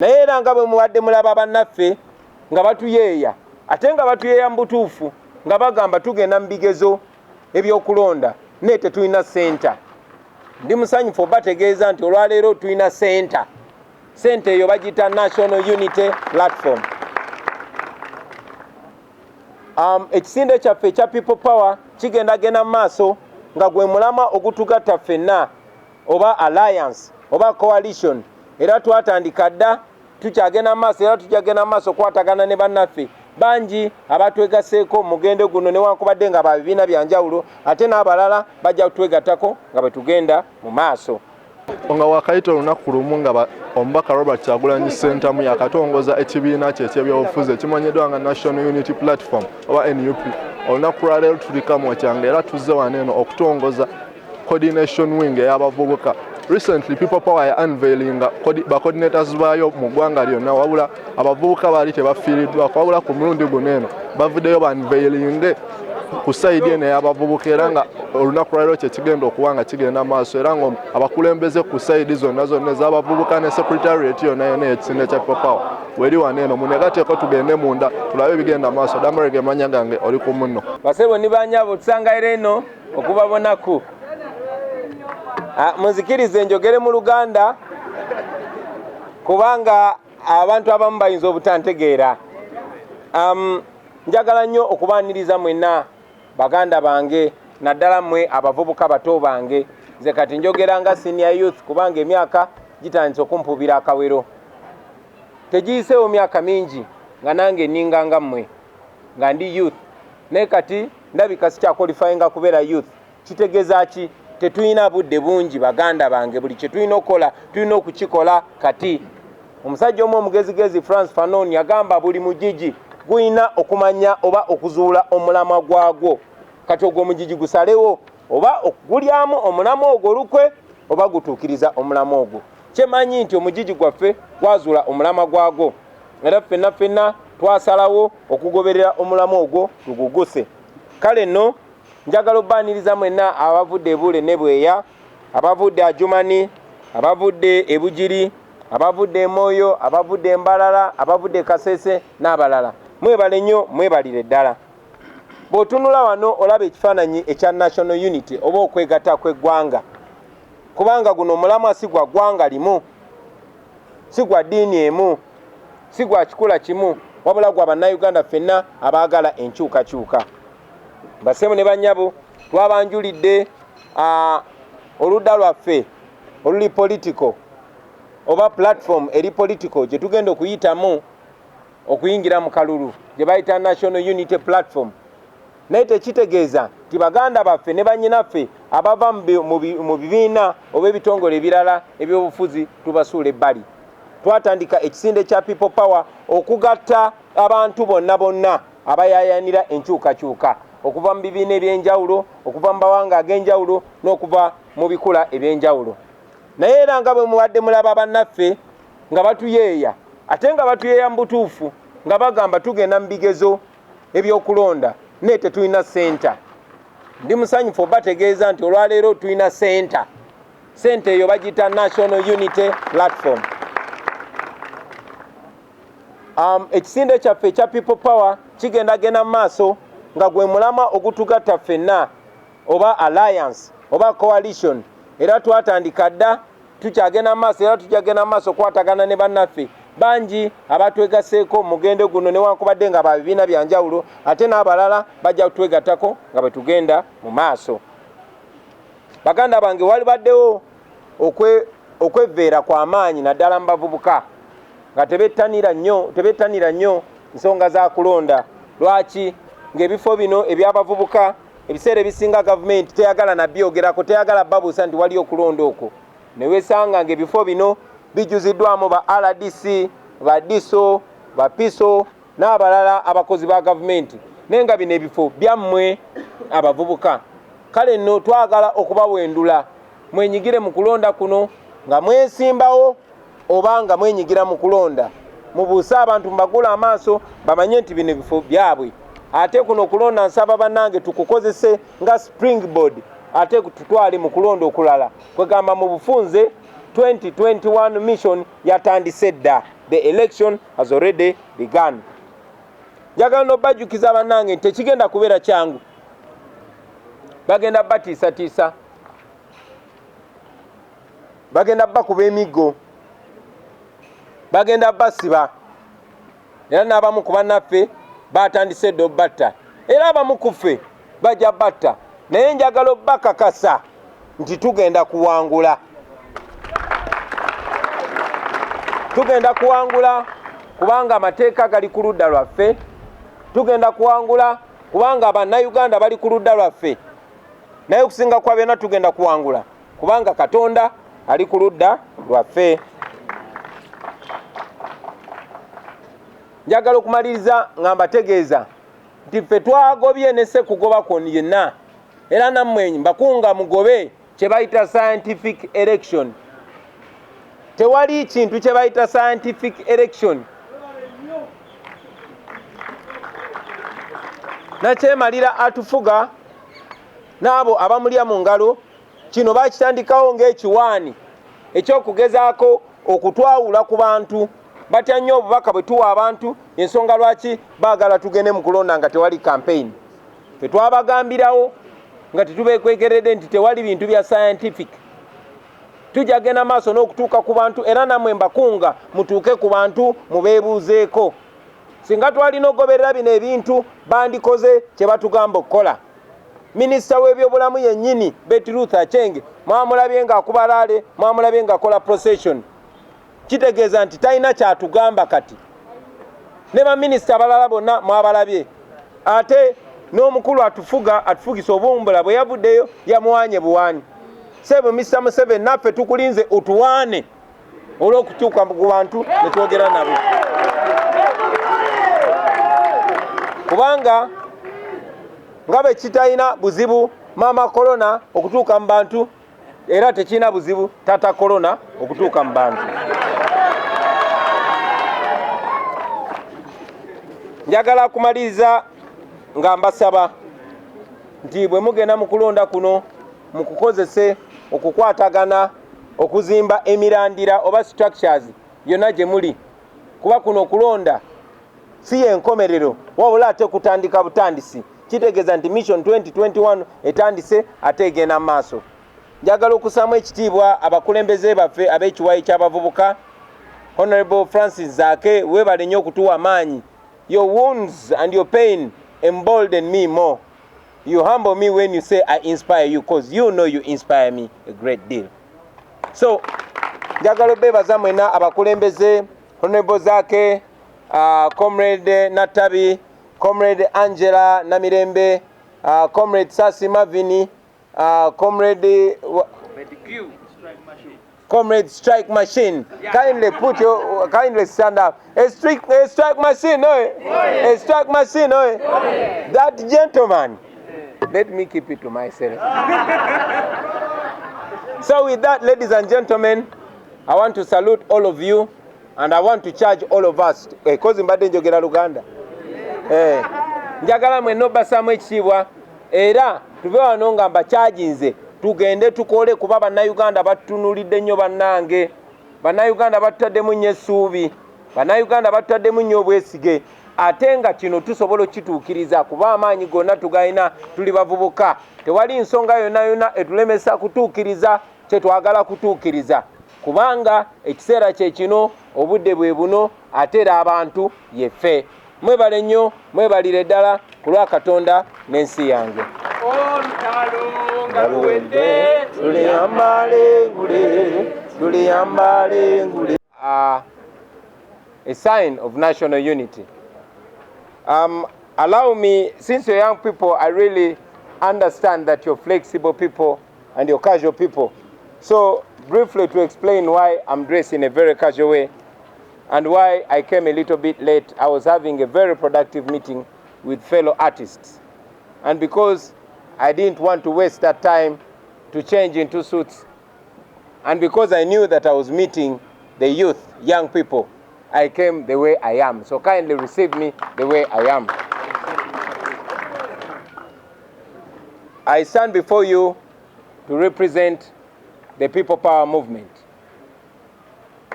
naye era nga bwe muwadde mulaba bannaffe nga batuyeeya ate nga batuyeeya mu butuufu nga bagamba tugenda mu bigezo ebyokulonda naye tetulina senta. Ndi musanyufu bategeeza nti olwaleero tulina senta eyo bagiyita National Unity Platform. Ekisinde kyaffe ekya People Power kigendagenda mu maaso nga gwe mulama ogutugatta ffenna oba alliance oba coalition, era twatandika dda tukyagenda mu maaso era tukyagenda mu maaso kwatagana ne bannaffe bangi abatwegaseeko mugendo guno newankubadde nga babibiina byanjawulo ate n'abalala bajja kutwegattako nga bwe tugenda mu maaso. Nga wakayita olunaku lumu nga omubaka Robert Kyagulanyi Ssentamu yakatongoza ekibiina kye eky'ebyobufuzi ekimanyiddwa nga National Unity Platform oba NUP. Olunaku lwa leero tuli Kamwokyange era tuzze wano eno okutongoza coordination wing ey'abavubuka. Recently People Power ya unveiling ba coordinators baayo mu ggwanga lyonna wabula abavubuka baali tebafiiriddwa wabula ku mulundi guno eno bavuddeyo ba unveiling ku sayidi eno ey'abavubuka era nga olunaku lwa leero kye kigenda okuba nga kigenda maaso era nga abakulembeze ku sayidi zonna ez'abavubuka ne secretariat yonna ey'ekisinde kya People Power weri wano eno munegateeko tugende munda tulabe ebigenda maaso. Damarege manya gange oli ku munno basebo ni banyabo tusangaire eno okubabonaku. Muzikirize njogere mu Luganda kubanga abantu abamu bayinza obutantegeera. Njagala nnyo okubaaniriza mwenna baganda bange naddala mmwe abavubuka bato bange. Nze kati njogera nga senior youth kubanga emyaka gitandise okumpubira akawero. Tegiyiseewo myaka mingi nga nange ninganga mmwe nga ndi youth naye kati ndabika sikyakwalifyinga kubeera youth. Kitegeeza ki? Tetulina budde bungi baganda bange, buli kye tulina okukola tulina okukikola kati. Omusajja omu omugezigezi France Fanon yagamba buli mugigi guyina okumanya oba okuzuula omulamwa gwagwo. Kati ogwo omugigi gusalewo oba okugulyamu omulamwa ogwo lukwe oba gutuukiriza omulamwa ogwo. Kyemanyi nti omugigi gwaffe gwazuula omulamwa gwagwo era ffenna twasalawo okugoberera omulamwa ogwo luguguse. Kale nno njagala obbaaniriza mwenna abavudde Ebule ne Bweya, abavudde Ajumani, abavudde Ebugiri, abavudde Moyo, abavudde Mbalala, abavudde Kasese n'abalala. Mwebale nnyo, mwebalire ddala. Bw'otunula wano olaba ekifaananyi ekya National Unity oba okwegatta kw'eggwanga. Kubanga guno omulamwa si gwa ggwanga limu, si gwa ddiini emu, si gwa kikula kimu, wabula gwa bannayuganda ffenna abaagala enkyukakyuka. Basemu ne bannyabo twabanjulidde oludda lwaffe oluli political oba platform eri political gye tugenda okuyitamu okuyingira mu kalulu gye bayita National Unity Platform. Naye tekitegeeza nti baganda baffe ne bannyinaffe abava mu bibiina oba ebitongole ebirala ebyobufuzi tubasuula ebbali. Twatandika ekisinde kya People Power okugatta abantu bonna abayaayanira enkyukakyuka okuva mu bibiina ebyenjawulo, okuva mu bawanga ag'enjawulo n'okuva mu bikula ebyenjawulo. Naye era nga bwe muwadde mulaba bannaffe nga batuyeeya ate nga batuyeeya mu butuufu nga bagamba tugenda mu bigezo ebyokulonda naye tetulina senta. Ndi musanyufu bategeeza nti olwaleero tulina senta eyo bagiyita National Unity Platform. Ekisinde kyaffe ekya People Power kigendagenda mu maaso nga gwe mulama ogutugatta ffenna oba alliance oba coalition, era twatandika dda tukyagenda mu maaso era tukyagenda mu maaso kwatagana ne bannaffe bangi abatwegaseeko mugendo guno newankubadde nga babibiina byanjawulo ate n'abalala bajja kutwegattako nga bwe tugenda mu maaso. Baganda bange wali baddewo okweveera kw'amaanyi naddala mu bavubuka nga tebettanira nnyo nsonga za kulonda. Lwaki? Ng'ebifo bino eby'abavubuka ebiseera ebisinga gavumenti teyagala nabyogerako, teyagala babuusa nti wali okulonda okwo. Ne weesanga ng'ebifo bino bijjuziddwamu ba RDC, ba DISO, ba PISO n'abalala abakozi ba gavumenti. Naye nga bino ebifo byammwe abavubuka. Kale nno twagala okubawendula mwenyigire mu kulonda kuno nga mwesimbawo oba nga mwenyigira mu kulonda. Mubuuse abantu mbagula amaaso bamanye nti bino ebifo byabwe. Ate kuno kulonda nsaba bannange tukukozese nga springboard ate tutwale mu kulonda okulala. Kwegamba mu bufunze 2021 mission yatandise dda. the election has already begun. Njagala n'obajjukiza bannange nti tekigenda kubeera kyangu. Bagenda batiisatiisa, bagenda bakuba emiggo, bagenda basiba, era n'abamu ku bannaffe batandise dde obbatta, era abamu ku ffe bajja batta, naye njagala obbakakasa nti tugenda kuwangula. Tugenda kuwangula kubanga amateeka gali ku ludda lwaffe, tugenda kuwangula kubanga bannayuganda bali ku ludda lwaffe, naye okusinga kwa byonna tugenda kuwangula kubanga Katonda ali ku ludda lwaffe. Njagala okumaliriza nga mbategeeza nti ffe twagobye ne sekugoba kwonna yenna, era nammwe mbakunga mugobe kye bayita scientific election. Tewali kintu kye bayita scientific election. Nakyemalira atufuga n'abo abamulya mu ngalo, kino bakitandikawo ng'ekiwaani ekyokugezaako okutwawula ku bantu. Batya nnyo obubaka bwe tuwa abantu, ensonga lwaki baagala tugende mu kulonda nga tewali campaign. Ffe twabagambirawo nga tetubeekwekeredde nti tewali bintu bya scientific. Tujja genda maaso n'okutuuka ku bantu, era nammwe mbakunga mutuuke ku bantu mubeebuuzeeko. Singa twalina okugoberera bino ebintu bandikoze kye batugamba okukola. Minisita w'ebyobulamu yennyini Betty Ruth Achenge mwamulabye ng'akuba laale, mwamulabye ng'akola procession. Kitegeeza nti talina kyatugamba kati. Ne baminisita abalala bonna mwabalabye. Ate n'omukulu atufugisa obuwumbula bwe yavuddeyo yamuwaanye buwaani. Sebo Mr. Museveni naffe tukulinze otuwaane olw'okutuuka ku bantu ne twogera nabo. Kubanga nga bwe kitalina buzibu Maama Corona okutuuka mu bantu, era tekirina buzibu Tata Corona okutuuka mu bantu. Njagala kumaliriza nga mbasaba nti bwe mugenda mu kulonda kuno mukukozese okukwatagana okuzimba emirandira oba structures yonna gye muli, kuba kuno okulonda si yenkomerero wabula ate kutandika butandisi. Kitegeeza nti mission 2021 etandise ate egenda mu maaso. Njagala okusaamu ekitiibwa abakulembeze baffe ab'ekiwayi ky'abavubuka. Honorable Francis Zaake, weebale nnyo okutuwa amaanyi. Your wounds and your pain embolden me more. You humble me when you say I inspire you, because you know you inspire me a great deal. So, njagala obeebaza mwena abakulembeze, Honorable Zaake, Comrade Natabi, Comrade Angela Namirembe, Comrade Sasi Mavini, Comrade Comrade Strike Machine. Yeah. Kindly stand up. A strike machine, no? A strike machine, no? That gentleman. Let me keep it to myself. So with that, ladies and gentlemen, I want to salute all of you, and I want to charge all of us. Because mbadde njogera Luganda. Njagala mwenna obbasaamu ekitiibwa, era tuve wano nga mbakyaginze tugende tukole, kuba bannayuganda batutunulidde nnyo bannange. Bannayuganda batutaddemu nnyo essuubi, bannayuganda batutaddemu nnyo obwesige, ate nga kino tusobola okituukiriza kuba amaanyi gonna tugalina, tuli bavubuka. Tewali nsonga yonna etulemesa kutuukiriza kye twagala kutuukiriza, kubanga ekiseera kye kino, obudde bwe buno, ate era abantu yeffe. Mwebale nnyo, mwebalire ddala ku lwa Katonda n'ensi yange. A sign of national unity. Allow me, since you're young people, I really understand that you're flexible people and you're casual people. So briefly to explain why I'm dressed in a very casual way and why I came a little bit late. I was having a very productive meeting with fellow artists. And because I didn't want to waste that time to change into suits, and because I knew that I was meeting the youth, young people, I came the way I am. So kindly receive me the way I am. I stand before you to represent the People Power movement.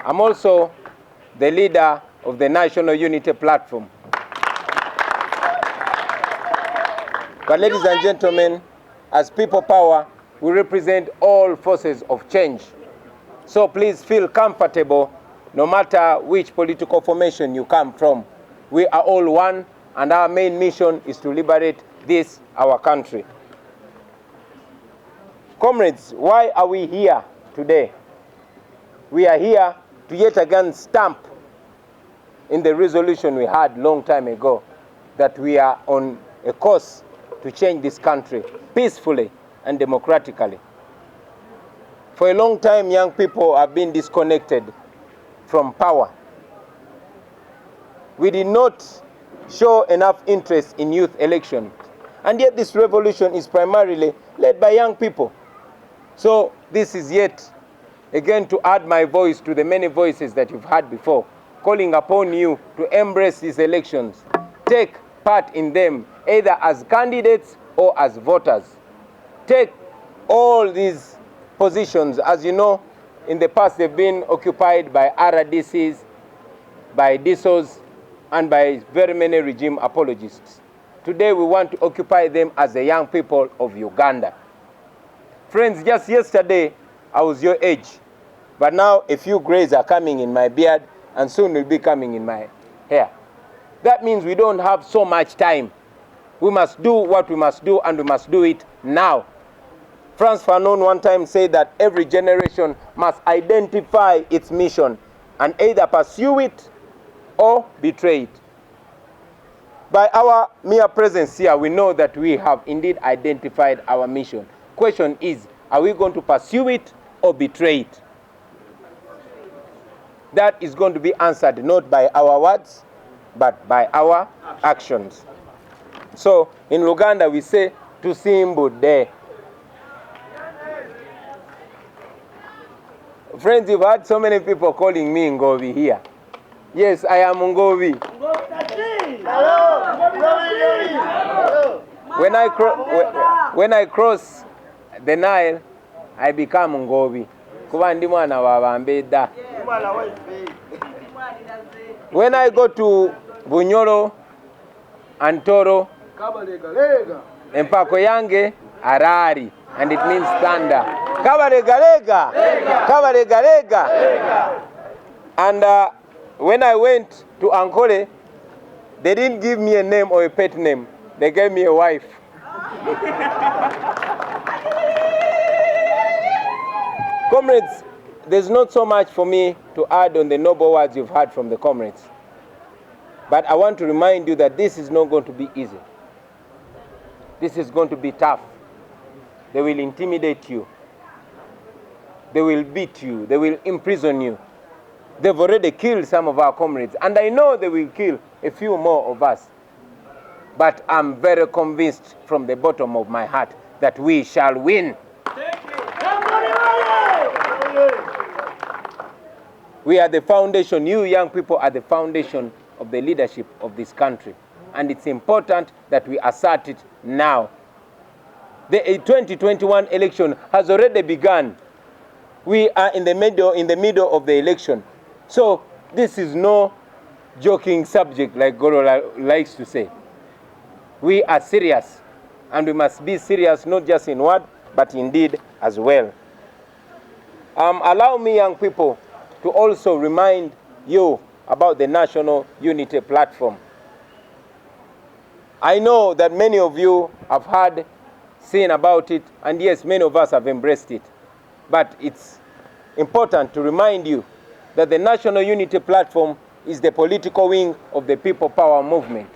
I'm also the leader of the National Unity Platform. But ladies and gentlemen, as people power, we represent all forces of change. So please feel comfortable no matter which political formation you come from. We are all one, and our main mission is to liberate this, our country. Comrades, why are we here today? We are here to yet again stamp in the resolution we had long time ago that we are on a course to change this country peacefully and democratically. For a long time, young people have been disconnected from power. We did not show enough interest in youth elections, and yet this revolution is primarily led by young people. So this is yet again to add my voice to the many voices that you've heard before, calling upon you to embrace these elections, take part in them either as candidates or as voters. Take all these positions. As you know, in the past they've been occupied by RDCs, by DSOs, and by very many regime apologists. Today we want to occupy them as the young people of Uganda. Friends, just yesterday I was your age, but now a few grays are coming in my beard and soon will be coming in my hair. That means we don't have so much time. We must do what we must do, and we must do it now. Frantz Fanon one time said that every generation must identify its mission and either pursue it or betray it. By our mere presence here, we know that we have indeed identified our mission. Question is, are we going to pursue it or betray it? That is going to be answered not by our words, but by our actions. So in Luganda we say, tusimbudde. Friends, you've had so many people calling me Ngovi here. Yes, I am Ngovi. When I cross the Nile, I become Ngovi. Kuba ndi mwana wa Bambeda. When I go to Bunyoro and Toro, empako yange Arari, and it means thunder. Kabaregalega, kabaregalega. And when I went to Ankole, they didn't give me a name or a pet name. They gave me a wife. Comrades, there's not so much for me to add on the noble words you've heard from the comrades. But I want to remind you that this is not going to be easy. This is going to be tough. They will intimidate you. They will beat you. They will imprison you. They've already killed some of our comrades, and I know they will kill a few more of us. But I'm very convinced from the bottom of my heart that we shall win. We are the foundation. You young people are the foundation of the leadership of this country. And it's important that we assert it now. The 2021 election has already begun. We are in the middle of the election. So this is no joking subject like Goro likes to say. We are serious, and we must be serious not just in word but in deed as well. Allow me, young people, to also remind you about the National Unity Platform. I know that many of you have heard, seen about it, and yes, many of us have embraced it. But it's important to remind you that the National Unity Platform is the political wing of the People Power movement.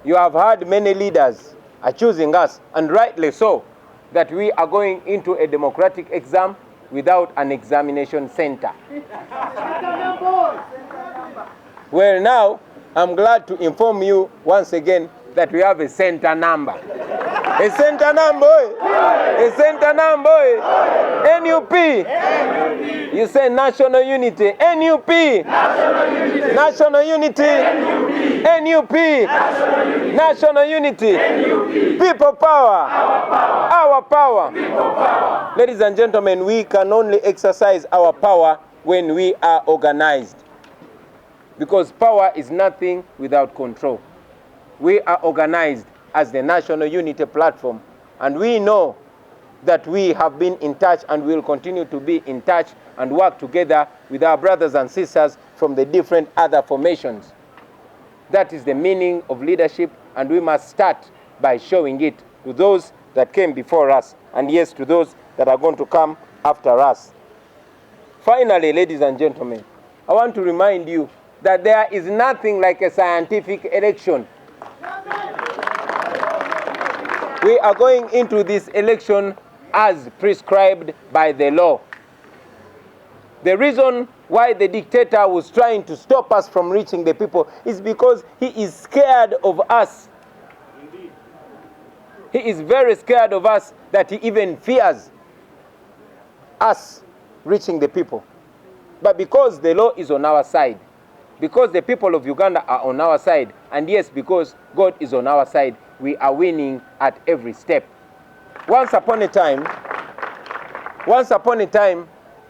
You have heard many leaders accusing us, and rightly so, that we are going into a democratic exam without an examination center. Well, now, I'm glad to inform you once again that we have a center number. A center number, a center number, NUP. You say National Unity, NUP. National Unity, NUP. National Unity, People Power, our power. Ladies and gentlemen, we can only exercise our power when we are organized. because power is nothing without control. We are organized as the National Unity Platform, and we know that we have been in touch and will continue to be in touch and work together with our brothers and sisters from the different other formations. That is the meaning of leadership, and we must start by showing it to those that came before us, and yes, to those that are going to come after us. Finally, ladies and gentlemen, I want to remind you that there is nothing like a scientific election. We are going into this election as prescribed by the law. The reason why the dictator was trying to stop us from reaching the people is because he is scared of us. Indeed. He is very scared of us, that he even fears us reaching the people. But because the law is on our side, because the people of Uganda are on our side, and yes, because God is on our side, we are winning at every step. Once upon a time,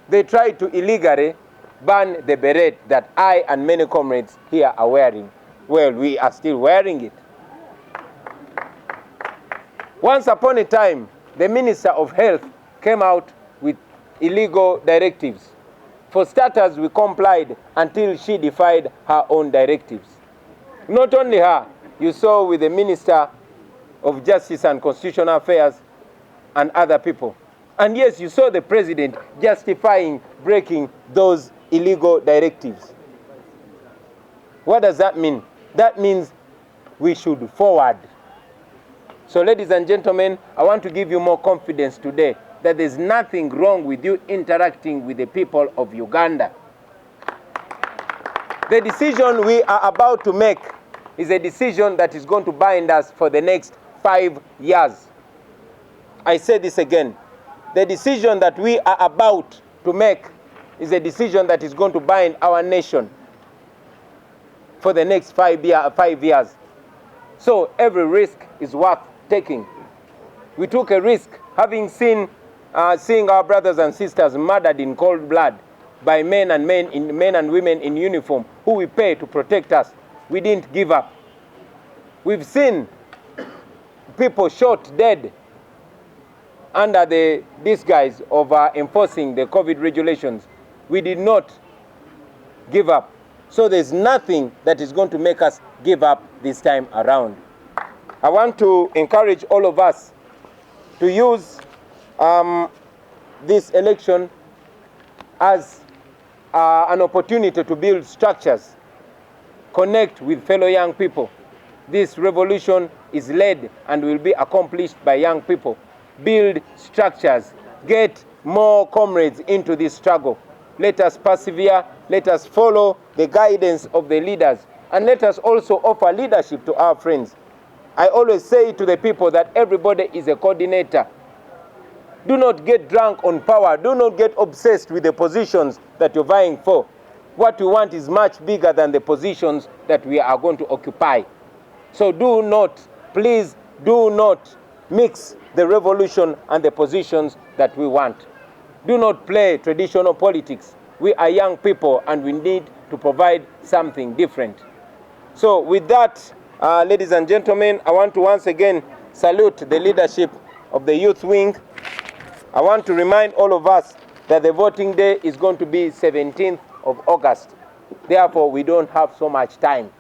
they tried to illegally ban the beret that I and many comrades here are wearing. Well, we are still wearing it. Once upon a time, the Minister of Health came out with illegal directives. For starters, we complied until she defied her own directives. Not only her, you saw with the Minister of Justice and Constitutional Affairs and other people. And yes, you saw the President justifying breaking those illegal directives. What does that mean? That means we should forward. So ladies and gentlemen, I want to give you more confidence today that there's nothing wrong with you interacting with the people of Uganda. The decision we are about to make is a decision that is going to bind us for the next 5 years. I say this again. The decision that we are about to make is a decision that is going to bind our nation for the next 5 years. So every risk is worth taking. We took a risk having seeing our brothers and sisters murdered in cold blood by men and women in uniform who we pay to protect us. We didn't give up. We've seen people shot dead under the disguise of enforcing the COVID regulations. We did not give up. So there's nothing that is going to make us give up this time around. I want to encourage all of us to use this election as an opportunity to build structures, connect with fellow young people. This revolution is led and will be accomplished by young people. Build structures, get more comrades into this struggle. Let us persevere, let us follow the guidance of the leaders, and let us also offer leadership to our friends. I always say to the people that everybody is a coordinator. Do not get drunk on power. Do not get obsessed with the positions that you're vying for. What we want is much bigger than the positions that we are going to occupy. So do not, please do not mix the revolution and the positions that we want. Do not play traditional politics. We are young people and we need to provide something different. So with that, ladies and gentlemen, I want to once again salute the leadership of the youth wing. I want to remind all of us that the voting day is going to be 17th of August. Therefore, we don't have so much time.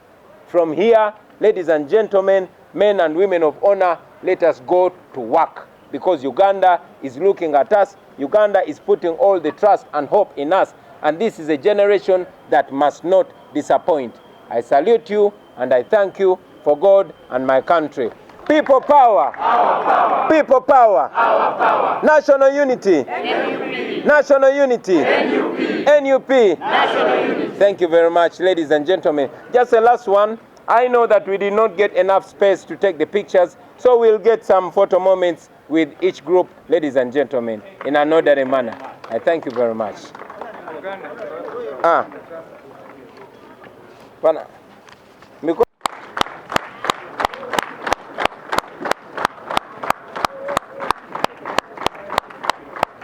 From here, ladies and gentlemen, men and women of honor, let us go to work, because Uganda is looking at us. Uganda is putting all the trust and hope in us, and this is a generation that must not disappoint. I salute you and I thank you for God and my country. People power. Our power. People power. Our power. National unity. NUP. National unity. NUP. NUP. National unity. Thank you very much, ladies and gentlemen. Just a last one. I know that we did not get enough space to take the pictures, so we'll get some photo moments with each group, ladies and gentlemen, in an orderly manner. I thank you very much.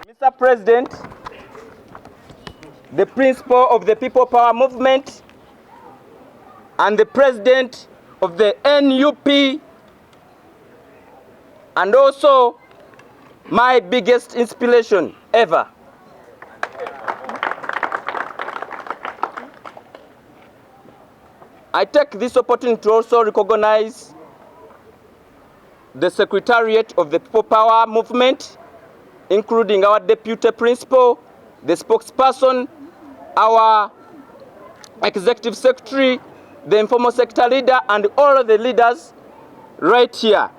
Mr. President, the principle of the People Power Movement and the president of the NUP, and also my biggest inspiration ever. I take this opportunity to also recognize the Secretariat of the People Power Movement, including our Deputy Principal, the spokesperson, our Executive Secretary, the Informal Sector Leader, and all of the leaders right here.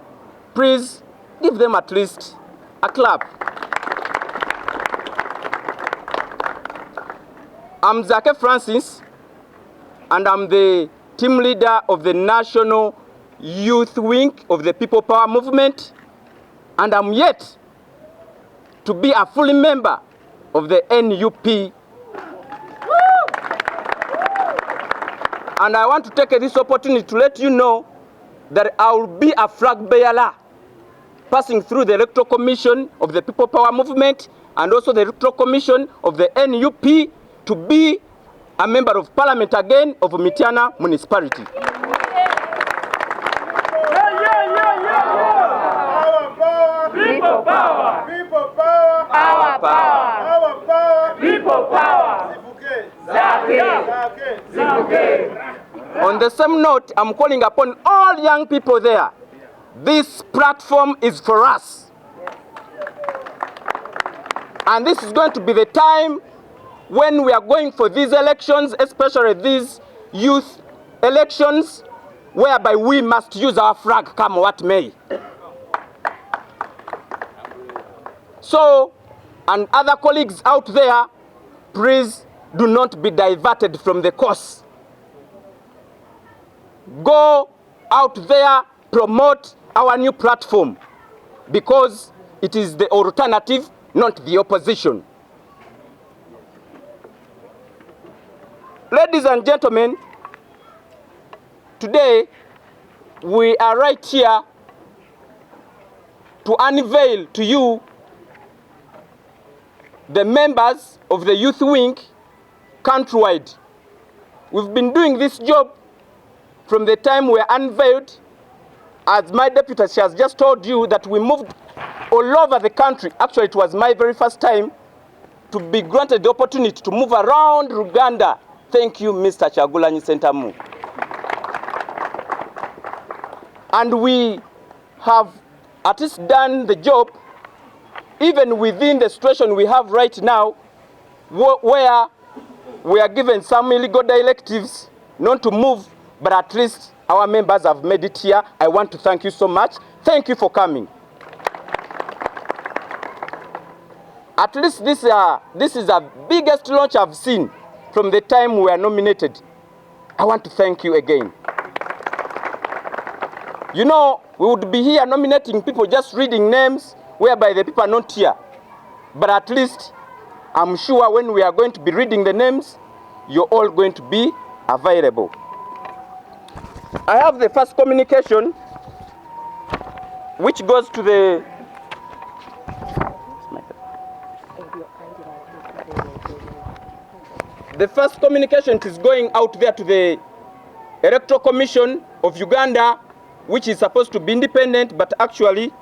Please give them at least a clap. I'm Zake Francis, and I'm the team leader of the National Youth Wing of the People Power Movement, and I'm yet to be a full member of the NUP. And I want to take this opportunity to let you know that I will be a flag bearer passing through the Electoral Commission of the People Power Movement and also the Electoral Commission of the NUP to be a member of Parliament again of Mityana Municipality. People power! People power! Our power! Our power! People power! On the same note, I'm calling upon all young people there. This platform is for us. And this is going to be the time when we are going for these elections, especially these youth elections, whereby we must use our flag come what may. So, and other colleagues out there, please do not be diverted from the course. Go out there, promote our new platform, because it is the alternative, not the opposition. Ladies and gentlemen, today we are right here to unveil to you the members of the Youth Wing countrywide. We've been doing this job from the time we unveiled. As my deputy has just told you that we moved all over the country. Actually, it was my very first time to be granted the opportunity to move around Uganda. Thank you, Mr. Kyagulanyi Ssentamu. And we have at least done the job, even within the situation we have right now, where we are given some illegal directives not to move, but at least our members have made it here. I want to thank you so much. Thank you for coming. At least this is the biggest launch I've seen from the time we were nominated. I want to thank you again. You know, we would be here nominating people, just reading names, whereby the people are not here. But at least, I'm sure when we are going to be reading the names, you're all going to be available. I have the first communication, which goes to the... The first communication is going out there to the Electoral Commission of Uganda, which is supposed to be independent, but actually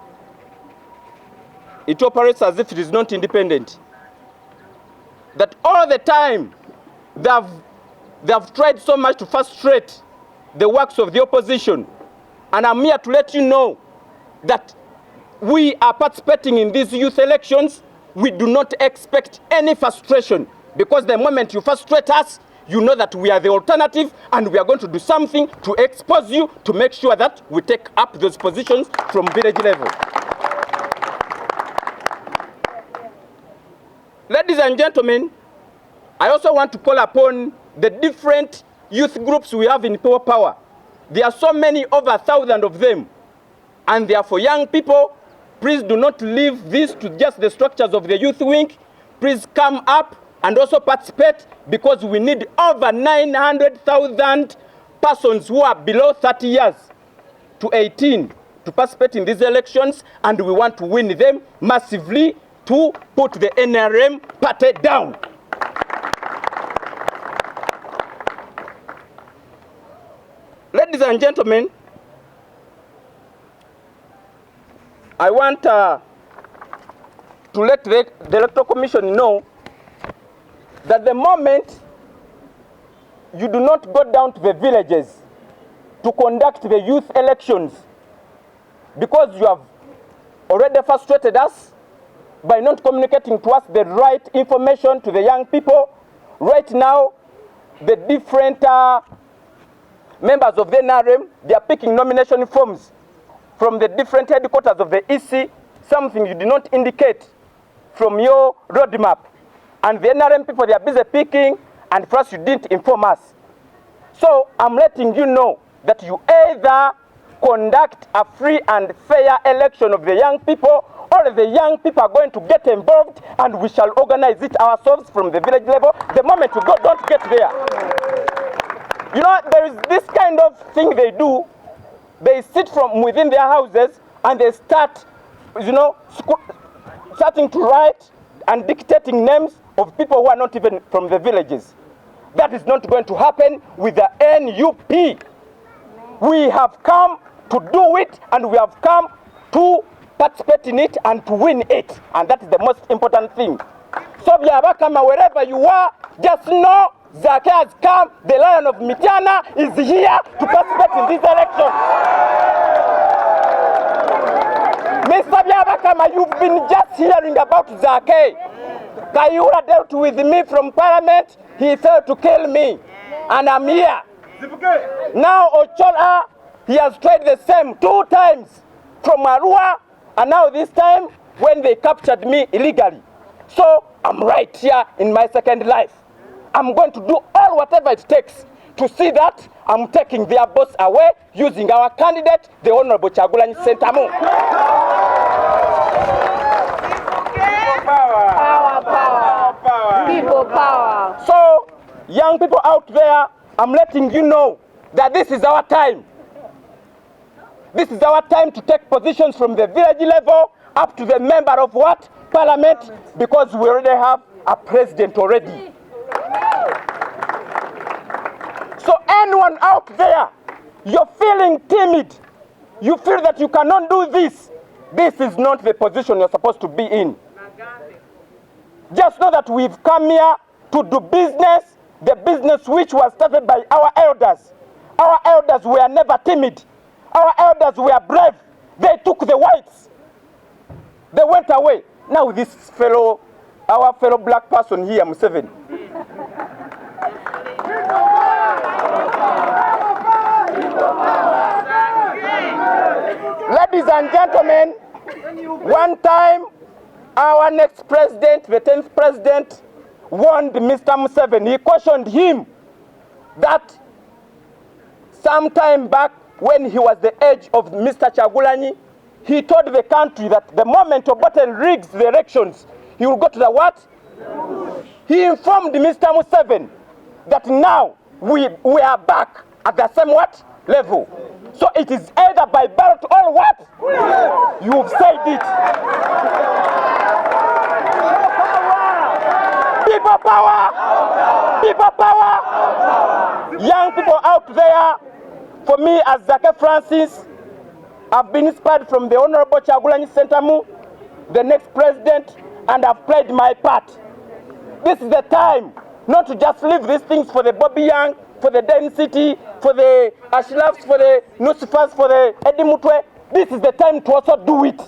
it operates as if it is not independent. That all the time they have tried so much to frustrate the works of the opposition. And I'm here to let you know that we are participating in these youth elections. We do not expect any frustration, because the moment you frustrate us, you know that we are the alternative, and we are going to do something to expose you, to make sure that we take up those positions from village level. Ladies and gentlemen, I also want to call upon the different youth groups we have in People Power. There are so many, over 1,000 of them, and they are for young people. Please do not leave this to just the structures of the youth wing. Please come up and also participate, because we need over 900,000 persons who are below 30 years to 18 to participate in these elections, and we want to win them massively to put the NRM party down. Ladies and gentlemen, I want to let the Electoral Commission know that the moment you do not go down to the villages to conduct the youth elections, because you have already frustrated us by not communicating to us the right information to the young people. Right now, the different members of the NRM, they are picking nomination forms from the different headquarters of the EC, something you did not indicate from your roadmap. And the NRM people, they are busy picking, and first you didn't inform us. So I'm letting you know that you either conduct a free and fair election of the young people, or the young people are going to get involved, and we shall organize it ourselves from the village level. The moment you don't get there. You know, there is this kind of thing they do. They sit from within their houses and they start, you know, starting to write and dictating names of people who are not even from the villages. That is not going to happen with the NUP. We have come to do it, and we have come to participate in it and to win it. And that is the most important thing. So Byabakama, wherever you are, just know Zake has come. The Lion of Mityana is here to participate in this election. Mr. Byabakama, you've been just hearing about Zake. Kayura dealt with me from Parliament. He failed to kill me, and I'm here. Now Ochola, he has tried the same 2 times from Arua, and now this time when they captured me illegally. So I'm right here in my second life. I'm going to do all whatever it takes to see that I'm taking their boss away using our candidate, the Honorable Kyagulanyi Ssentamu. Power, power. People power. So, young people out there, I'm letting you know that this is our time. This is our time to take positions from the village level up to the member of what? Parliament, because we already have a president already. So anyone out there, you're feeling timid, you feel that you cannot do this, this is not the position you're supposed to be in. Just know that we've come here to do business, the business which was started by our elders. Our elders were never timid. Our elders were brave. They took the whites. They went away. Now this fellow, our fellow black person here, Museveni. Ladies and gentlemen, one time our next president, the 10th president, warned Mr. Museveni. He cautioned him that sometime back when he was the age of Mr. Kyagulanyi, he told the country that the moment Obote rigs the elections, he will go to the what? He informed Mr. Museveni that now we are back at the same what? Level. So it is either by ballot or what? You've said it. People power! People power! Young people out there, for me as Zake Francis, I've been inspired from the Honorable Kyagulanyi Ssentamu, the next president, and I've played my part. This is the time not to just leave these things for the Bobby Young, for the density, for the Ashlafs, for the Nusifas, for the Edimutwe. This is the time to also do it.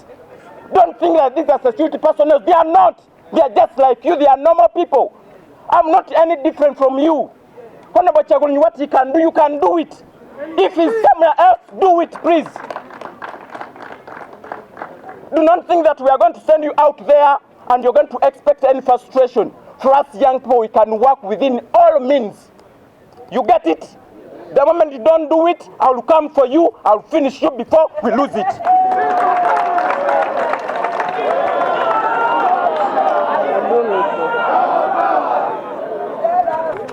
Don't think that these are security personnel. They are not. They are just like you. They are normal people. I'm not any different from you. Honorable Kyagulanyi, what he can do, you can do it. If he's somewhere else, do it, please. Do not think that we are going to send you out there and you're going to expect any frustration. For us young people, we can work within all means. You get it? The moment you don't do it, I will come for you, I will finish you before we lose it.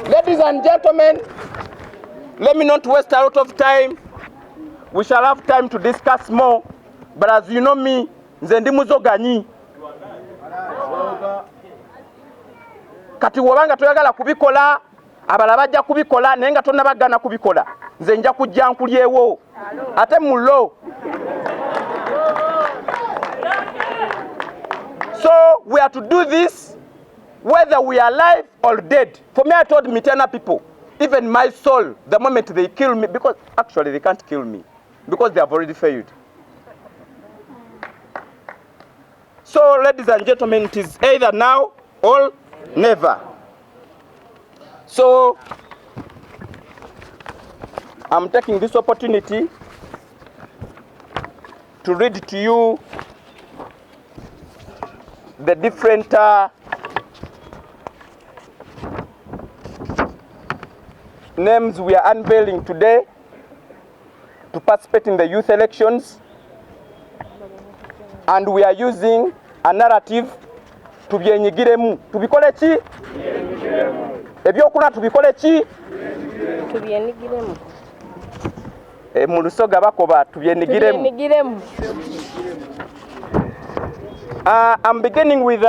Ladies and gentlemen, let me not waste a lot of time. We shall have time to discuss more. But as you know me, nze ndi muzoganyi. Kati wabanga toyagala kubikola, Abalala bajja kubikola naye nga tonnabagana kubikola. Nze nja kujja nkulyewo. Ate mulo. So we are to do this whether we are alive or dead. For me, I told Mitena people, even my soul, the moment they kill me, because actually they can't kill me, because they have already failed. So, ladies and gentlemen, it is either now or never. So, I'm taking this opportunity to read to you the different names we are unveiling today to participate in the youth elections, and we are using a narrative to byenyigiremu. Tubikole ki? Ebyokulaba tubikole ki? Tubyenyigiremu. Mu Lusoga bakoba tubyenyigiremu. I'm beginning with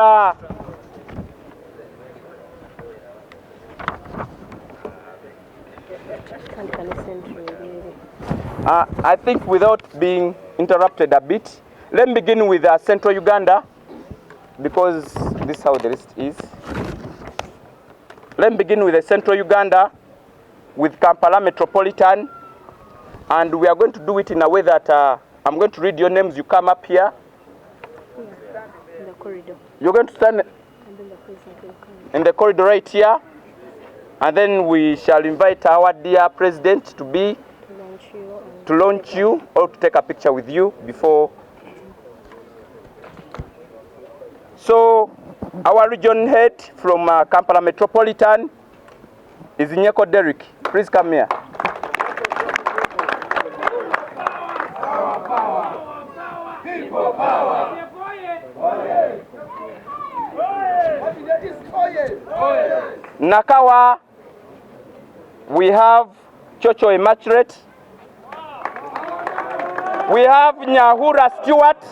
I think without being interrupted a bit, let me begin with Central Uganda, because this is how the list is. Let me begin with the Central Uganda, with Kampala Metropolitan, and we are going to do it in a way that I'm going to read your names. You come up here. In the corridor. You're going to stand in the corridor right here, and then we shall invite our dear president to launch you or to take a picture with you before. So our region head from Kampala Metropolitan is Nyeko Derrick. Please come here. People power. Nakawa, we have Chocho Immaculate. We have Nyahura Stewart.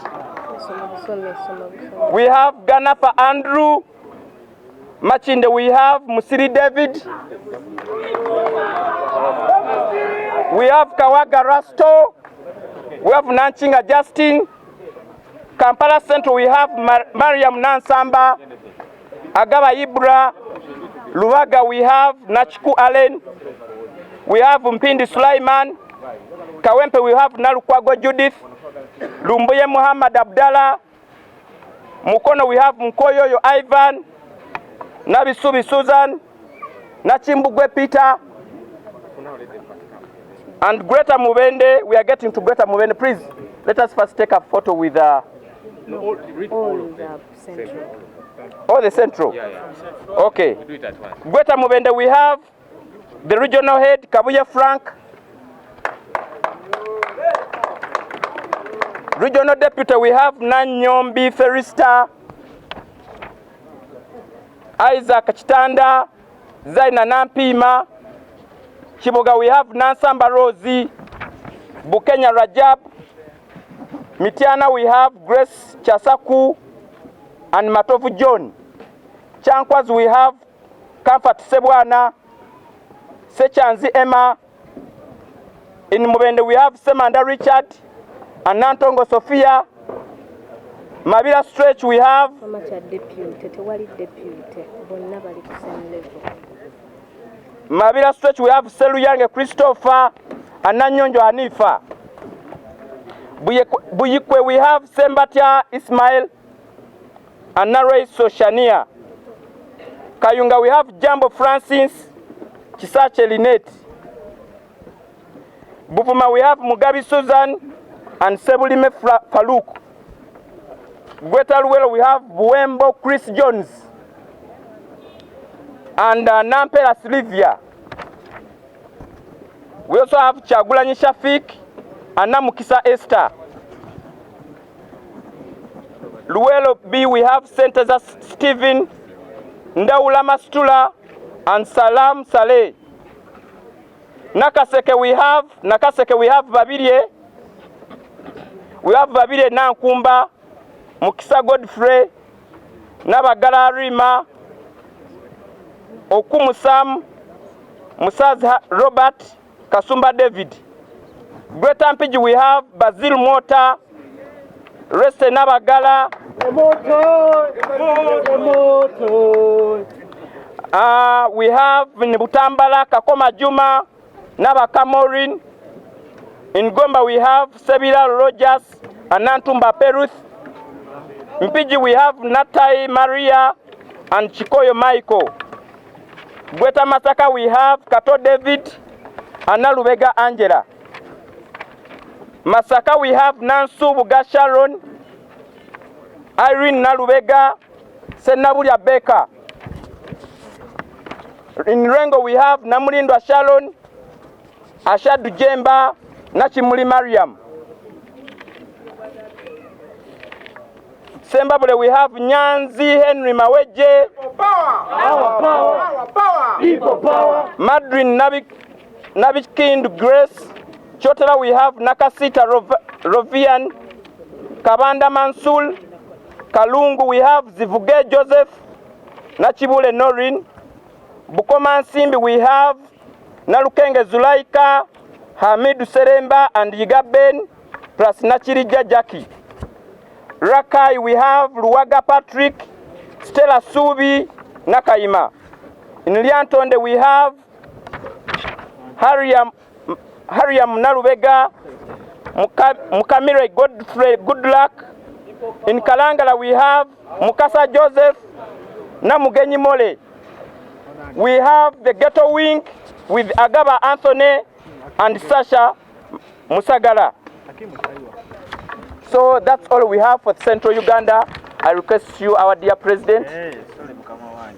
We have Ganapa Andrew. Machinde, we have Musiri David. We have Kawaga Rasto. We have Nanchinga Justin. Kampala Central, we have Mariam Nansamba. Agaba Ibra. Luwaga, we have Nachiku Allen. We have Mpindi Sulaiman. Kawempe, we have Nalukwago Judith. Lumbuye Muhammad Abdallah. Mukono, we have Mkoyoyo Ivan. Nabisubi Susan. Nachimbugwe Peter. And Greta Mubende, we are getting to Greta Mubende. Please, let us first take a photo with all the central. Oh, the central? Yeah. Okay. We'll do it at once. Greta Mubende, we have the regional head, Kabuye Frank. Regional deputy, we have Nanyombi Ferista. Isaac Chitanda. Zaina Nampima. Chiboga, we have Nansamba Rosie. Bukenya Rajab. Mitiana, we have Grace Chasaku and Matovu John. Chankwas, we have Comfort Sebwana, Sechanzi Emma. In Mubende, we have Semanda Richard and Nantongo Sophia. Mabila Stretch, we have Mabila Stretch, we have Seluyange Christopher and Nanyonjo Hanifa. Buyikwe, we have Sembatia Ismail and Naray Soshania. Kayunga, we have Jambo Francis Chisache Linet. Buvuma, we have Mugabi Susan and Sebulime Faluk. Gweta Luwelo, we have Buembo Chris Jones and Nampela Sylvia. We also have Chagulanyi Shafik and Namukisa Esther. Luwelo B, we have Senteza Stephen, Ndaula Mastula, and Salam Saleh. Nakaseke, we have Babirie. We have Babirie Nankumba, Mukisa Godfrey, Nabagala Rima, Okumusam, Musaza Robert, Kasumba David. Greater Mpigi we have Basil Mota, Reste Nabagala. We have in Butambala Kakoma Juma, Nabaka Morin. In Gomba we have Sebila Rogers, Anantumba Peruth. In Mpigi we have Natai Maria and Chikoyo Michael. Greater Masaka we have Kato David and Nalubega Angela. Masaka we have Nansu Buga Sharon, Irene Nalubega, Senabulia Baker. In Rengo we have Namulindwa Sharon, Ashadu Jemba, Nachimuli Mariam. Sembabule we have Nyanzi Henry Maweje. People power. Madrin Nabikind Grace. Chotara we have Nakasita Rovian, Kabanda Mansul. Kalungu we have Zivuge Joseph, Nachibule Norin. Bukoma Simbi we have Nalukenge Zulaika, Hamidu Seremba and Yigaben plus Nachirija Jackie. Rakai we have Luwaga Patrick, Stella Subi, Nakaima. In Liantonde we have Hariam Nalubega, Mukamire Godfrey Goodluck. In Kalangala we have Mukasa Joseph, Namugenyi Mole. We have the ghetto wing with Agaba Anthony and Sasha Musagala. So that's all we have for Central Uganda. I request you, our dear President,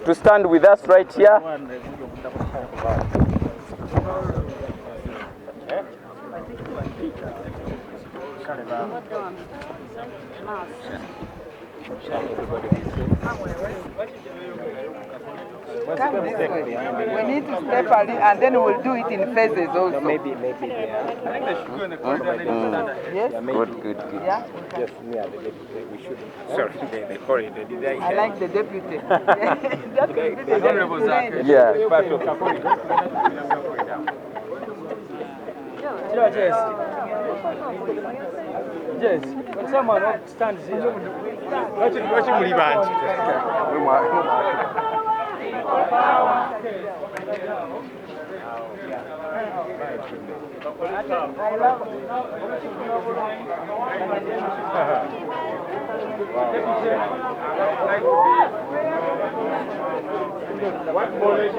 to stand with us right here. We need to step early and then we'll do it in phases also. Maybe yeah. I think they should go in the corridor. Yes? Yeah, maybe. Good. Yeah? Yes, yeah, we should. Sorry, the corridor. I like the deputy. That will be the Honorable Zach. Yeah. Yes, when someone stands here. Watch him rebound. What more ladies?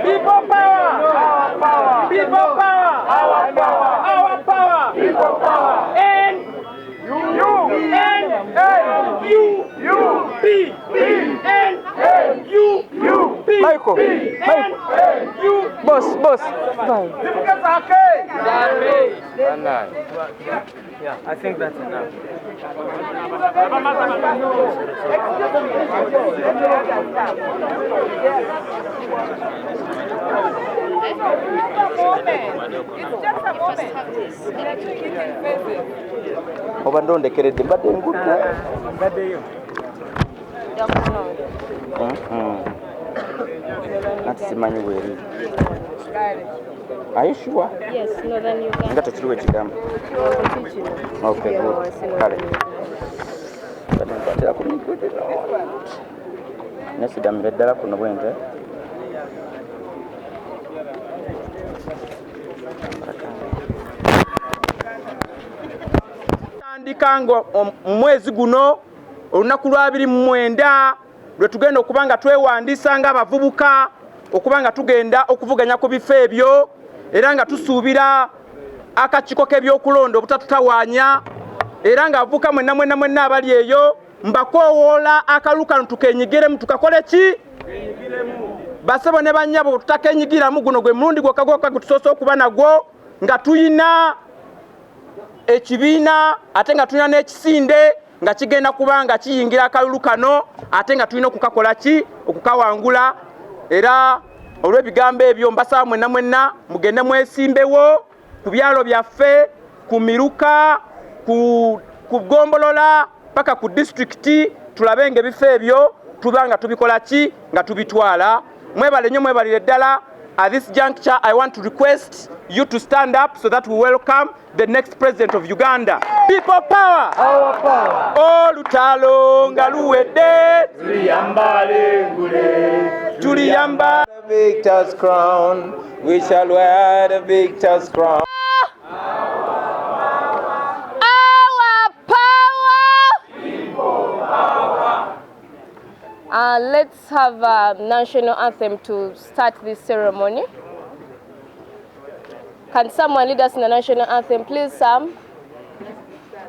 People power! Our power! People power! Our power! Our power! People power! And you! And you! P! And you! Michael! You! Boss! Yeah, I think that's enough. Obandondekeredde mbadde ngudde. Nati simanyi bweri. Are you sure? Yes, Northern Uganda. Nga tekiriwo ekigambo. Okay, good. Kale. Kale nkwatira ku migudde. Nesidamira ddala kuno bwente. Tandika mwezi guno olunaku lwa 29 lwe tugenda okuba nga twewandiisa ng'abavubuka okuba nga tugenda okuvuganya ku bifo ebyo era nga tusuubira akakiiko k'ebyokulonda obutatutawaanya era ng'abavubuka mwenna abali eyo mbakoowoola akalu kano tukenyigiremu tukakole ki? Basebo ne bannyabo tutakenyigiramu guno gwe mulundi gwokka gutusoose okuba nagwo nga tuyina ekibiina ate nga tulina n'ekisinde nga kigenda kubanga kiyingira akalulu kano ate nga tulina okukakola ki okukawangula. Era olw'ebigambo ebyo mbasaba mwenna mugende mwesimbewo ku byalo byaffe, ku Miruka, ku Gombolola paka ku district, tulabe ng'ebifo ebyo tubanga tubikola ki nga tubitwala. Mwebale nnyo, mwebalire ddala. At this juncture, I want to request you to stand up so that we welcome the next president of Uganda. People power! Our power! Olutalo nga luwedde Tuliyambale ngule! tuliyamba. The victor's crown, we shall wear the victor's crown. Let's have a national anthem to start this ceremony. Can someone lead us in the national anthem, please, Sam?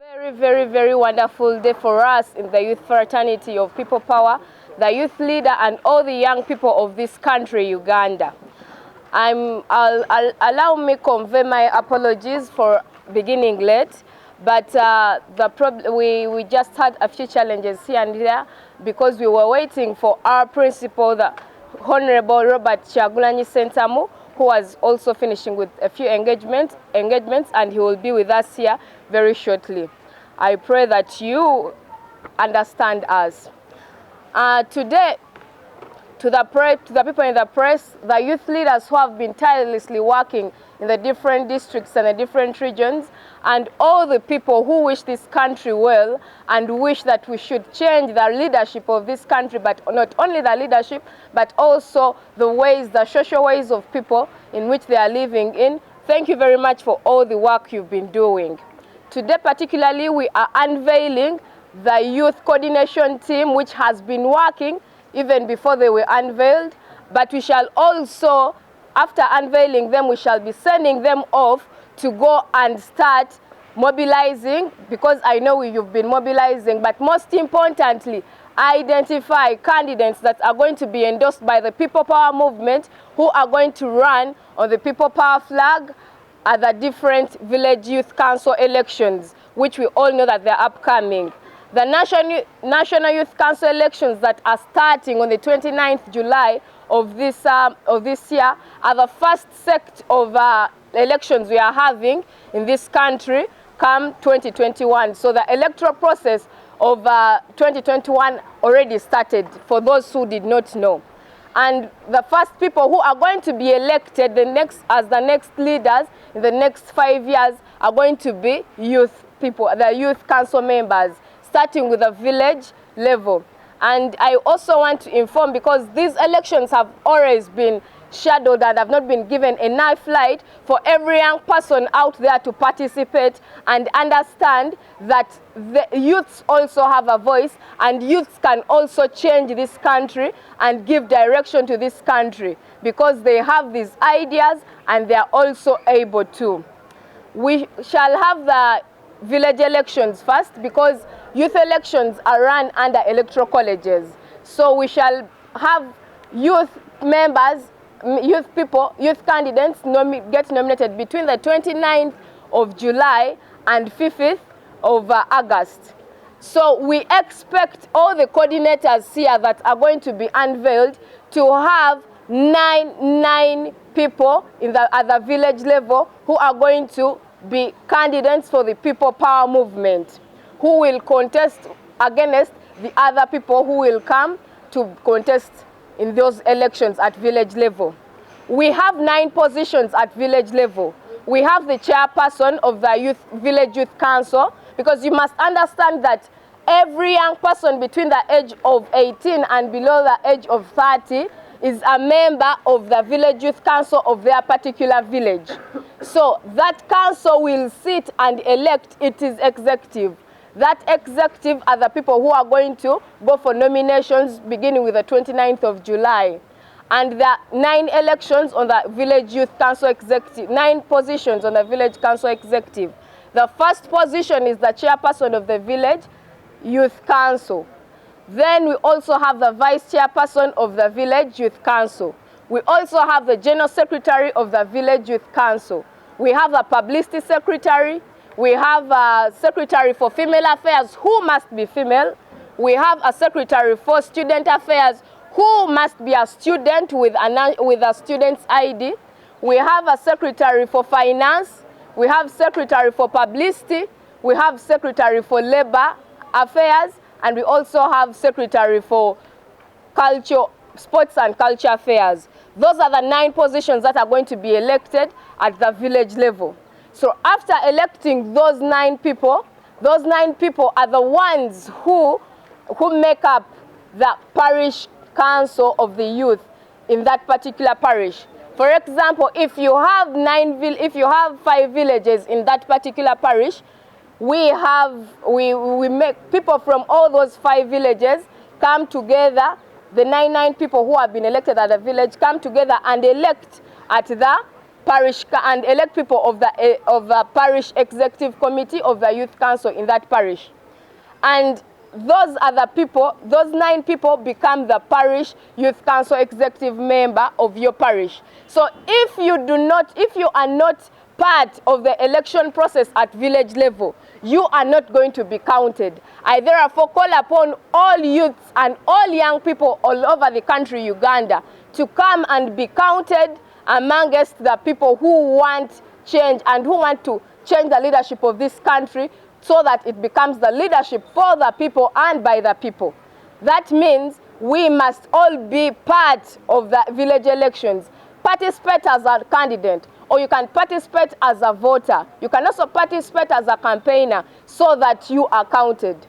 Very, very, very wonderful day for us in the youth fraternity of People Power, the youth leader, and all the young people of this country, Uganda. Allow me convey my apologies for beginning late. But we just had a few challenges here and there because we were waiting for our principal, the Honorable Robert Kyagulanyi Ssentamu, who was also finishing with a few engagements, and he will be with us here very shortly. I pray that you understand us. Today, to the people in the press, the youth leaders who have been tirelessly working in the different districts and the different regions, and all the people who wish this country well and wish that we should change the leadership of this country, but not only the leadership, but also the ways, the social ways of people in which they are living in. Thank you very much for all the work you've been doing. Today particularly, we are unveiling the youth coordination team, which has been working even before they were unveiled, but we shall also, after unveiling them, we shall be sending them off to go and start mobilizing, because I know you've been mobilizing, but most importantly, identify candidates that are going to be endorsed by the People Power movement, who are going to run on the People Power flag at the different village youth council elections, which we all know that they're upcoming. The National Youth Council elections that are starting on the 29th July of this year are the first set of elections we are having in this country come 2021. So the electoral process of 2021 already started, for those who did not know. And the first people who are going to be elected as the next leaders in the next 5 years are going to be youth people, the youth council members, starting with the village level. And I also want to inform, because these elections have always been shadowed and have not been given enough light for every young person out there to participate and understand that the youths also have a voice, and youths can also change this country and give direction to this country, because they have these ideas and they are also able to. We shall have the village elections first, because youth elections are run under electoral colleges. So we shall have youth members, youth people, youth candidates get nominated between the 29th of July and 5th of August. So we expect all the coordinators here that are going to be unveiled to have nine people at the village level who are going to be candidates for the People Power movement, who will contest against the other people who will come to contest in those elections at village level. We have 9 positions at village level. We have the chairperson of the village youth council, because you must understand that every young person between the age of 18 and below the age of 30 is a member of the village youth council of their particular village. So that council will sit and elect its executive. That executive are the people who are going to go for nominations beginning with the 29th of July. And there are 9 elections on the village youth council executive, 9 positions on the village council executive. The first position is the chairperson of the village youth council. Then we also have the vice chairperson of the village youth council. We also have the general secretary of the village youth council. We have the publicity secretary. We have a secretary for female affairs who must be female. We have a secretary for student affairs who must be a student with a student's ID. We have a secretary for finance. We have secretary for publicity. We have secretary for labor affairs. And we also have secretary for culture, sports and culture affairs. Those are the 9 positions that are going to be elected at the village level. So after electing those 9 people are the ones who make up the parish council of the youth in that particular parish. For example, if you have 5 villages in that particular parish, we make people from all those 5 villages come together. The 9 people who have been elected at the village come together and elect at the parish and elect people of the parish executive committee of the youth council in that parish. And those are the people, those 9 people become the parish youth council executive member of your parish. So if you are not part of the election process at village level, you are not going to be counted. I therefore call upon all youths and all young people all over the country, Uganda, to come and be counted amongst the people who want change and who want to change the leadership of this country so that it becomes the leadership for the people and by the people. That means we must all be part of the village elections. Participate as a candidate, or you can participate as a voter. You can also participate as a campaigner so that you are counted.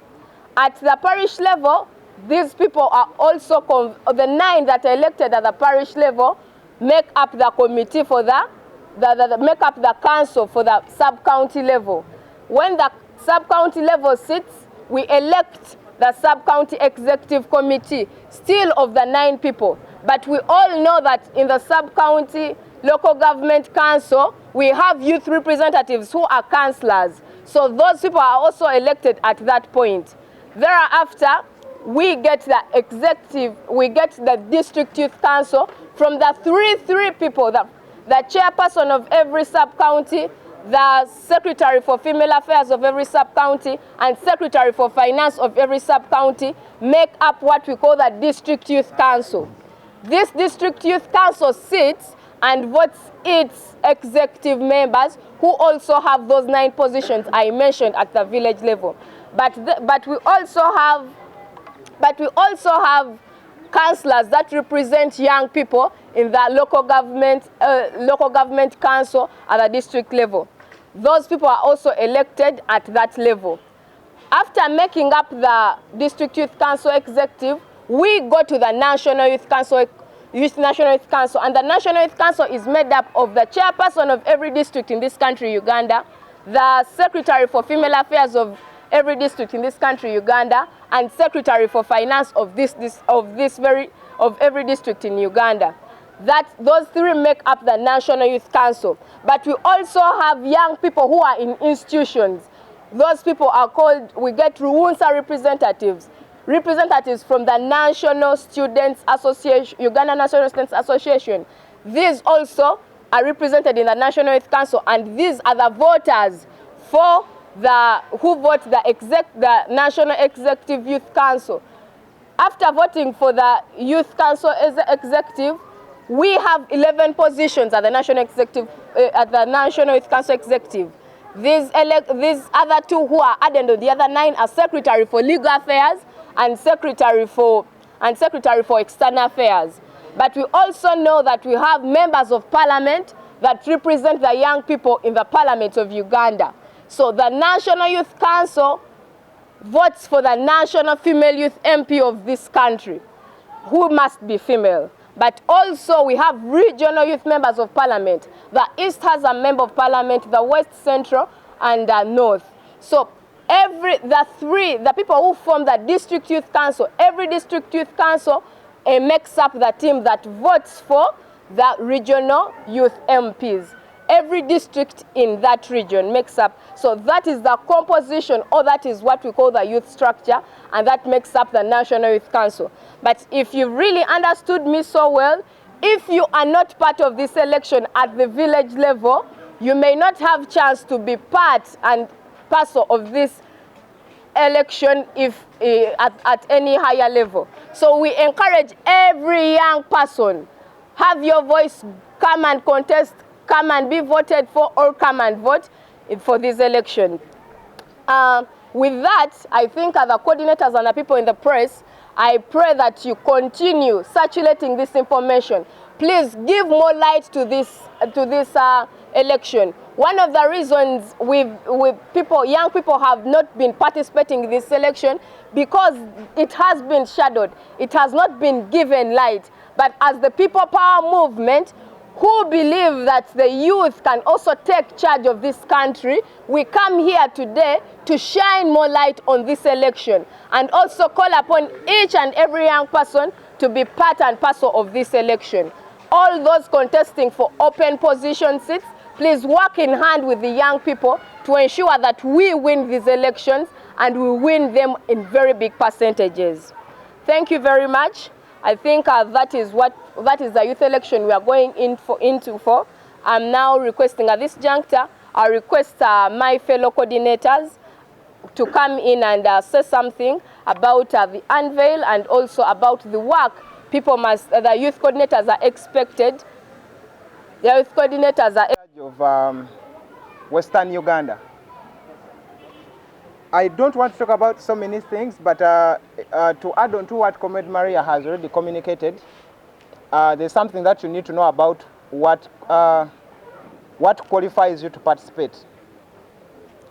At the parish level, these people are also, the 9 that are elected at the parish level make up the committee for make up the council for the sub-county level. When the sub-county level sits, we elect the sub-county executive committee, still of the 9 people. But we all know that in the sub-county local government council, we have youth representatives who are councillors. So those people are also elected at that point. Thereafter, we get the district youth council from the three people, the chairperson of every sub-county, the secretary for female affairs of every sub-county, and secretary for finance of every sub-county make up what we call the district youth council. This district youth council sits and votes its executive members who also have those 9 positions I mentioned at the village level. But we also have councillors that represent young people in the local government council at the district level. Those people are also elected at that level. After making up the district youth council executive, we go to the national youth council, national youth council, and the national youth council is made up of the chairperson of every district in this country, Uganda, the secretary for female affairs of every district in this country, Uganda, and secretary for finance of every district in Uganda. Those 3 make up the National Youth Council. But we also have young people who are in institutions. Those people are called, we get Ruunsa representatives from the National Students Association, Uganda National Students Association. These also are represented in the National Youth Council, and these are the voters who vote the National Executive Youth Council. After voting for the Youth Council as executive, we have 11 positions at the National Youth Council executive. These other 2 who are added on the other 9 are secretary for legal affairs and secretary for external affairs. But we also know that we have members of parliament that represent the young people in the parliament of Uganda. So the National Youth Council votes for the national female youth MP of this country, who must be female. But also we have regional youth members of parliament. The East has a member of parliament, the West, Central, and the North. So the people who form the district youth council, every district youth council makes up the team that votes for the regional youth MPs. Every district in that region makes up. So that is the composition, or that is what we call the youth structure, and that makes up the National Youth Council. But if you really understood me so well, if you are not part of this election at the village level, you may not have chance to be part and parcel of this election if at any higher level. So we encourage every young person, have your voice, come and contest, come and be voted for, or come and vote for this election. With that, I think as the coordinators and the people in the press, I pray that you continue circulating this information. Please give more light to this election. One of the reasons young people have not been participating in this election because it has been shadowed. It has not been given light. But as the People Power movement, who believe that the youth can also take charge of this country, we come here today to shine more light on this election and also call upon each and every young person to be part and parcel of this election. All those contesting for open position seats, please work in hand with the young people to ensure that we win these elections and we win them in very big percentages. Thank you very much. I think that is the youth election we are going into for. I'm now requesting at this juncture, I request my fellow coordinators to come in and say something about the unveil and also about the work the youth coordinators are expected. The youth coordinators are of Western Uganda. I don't want to talk about so many things, but to add on to what Comrade Maria has already communicated, there's something that you need to know about what qualifies you to participate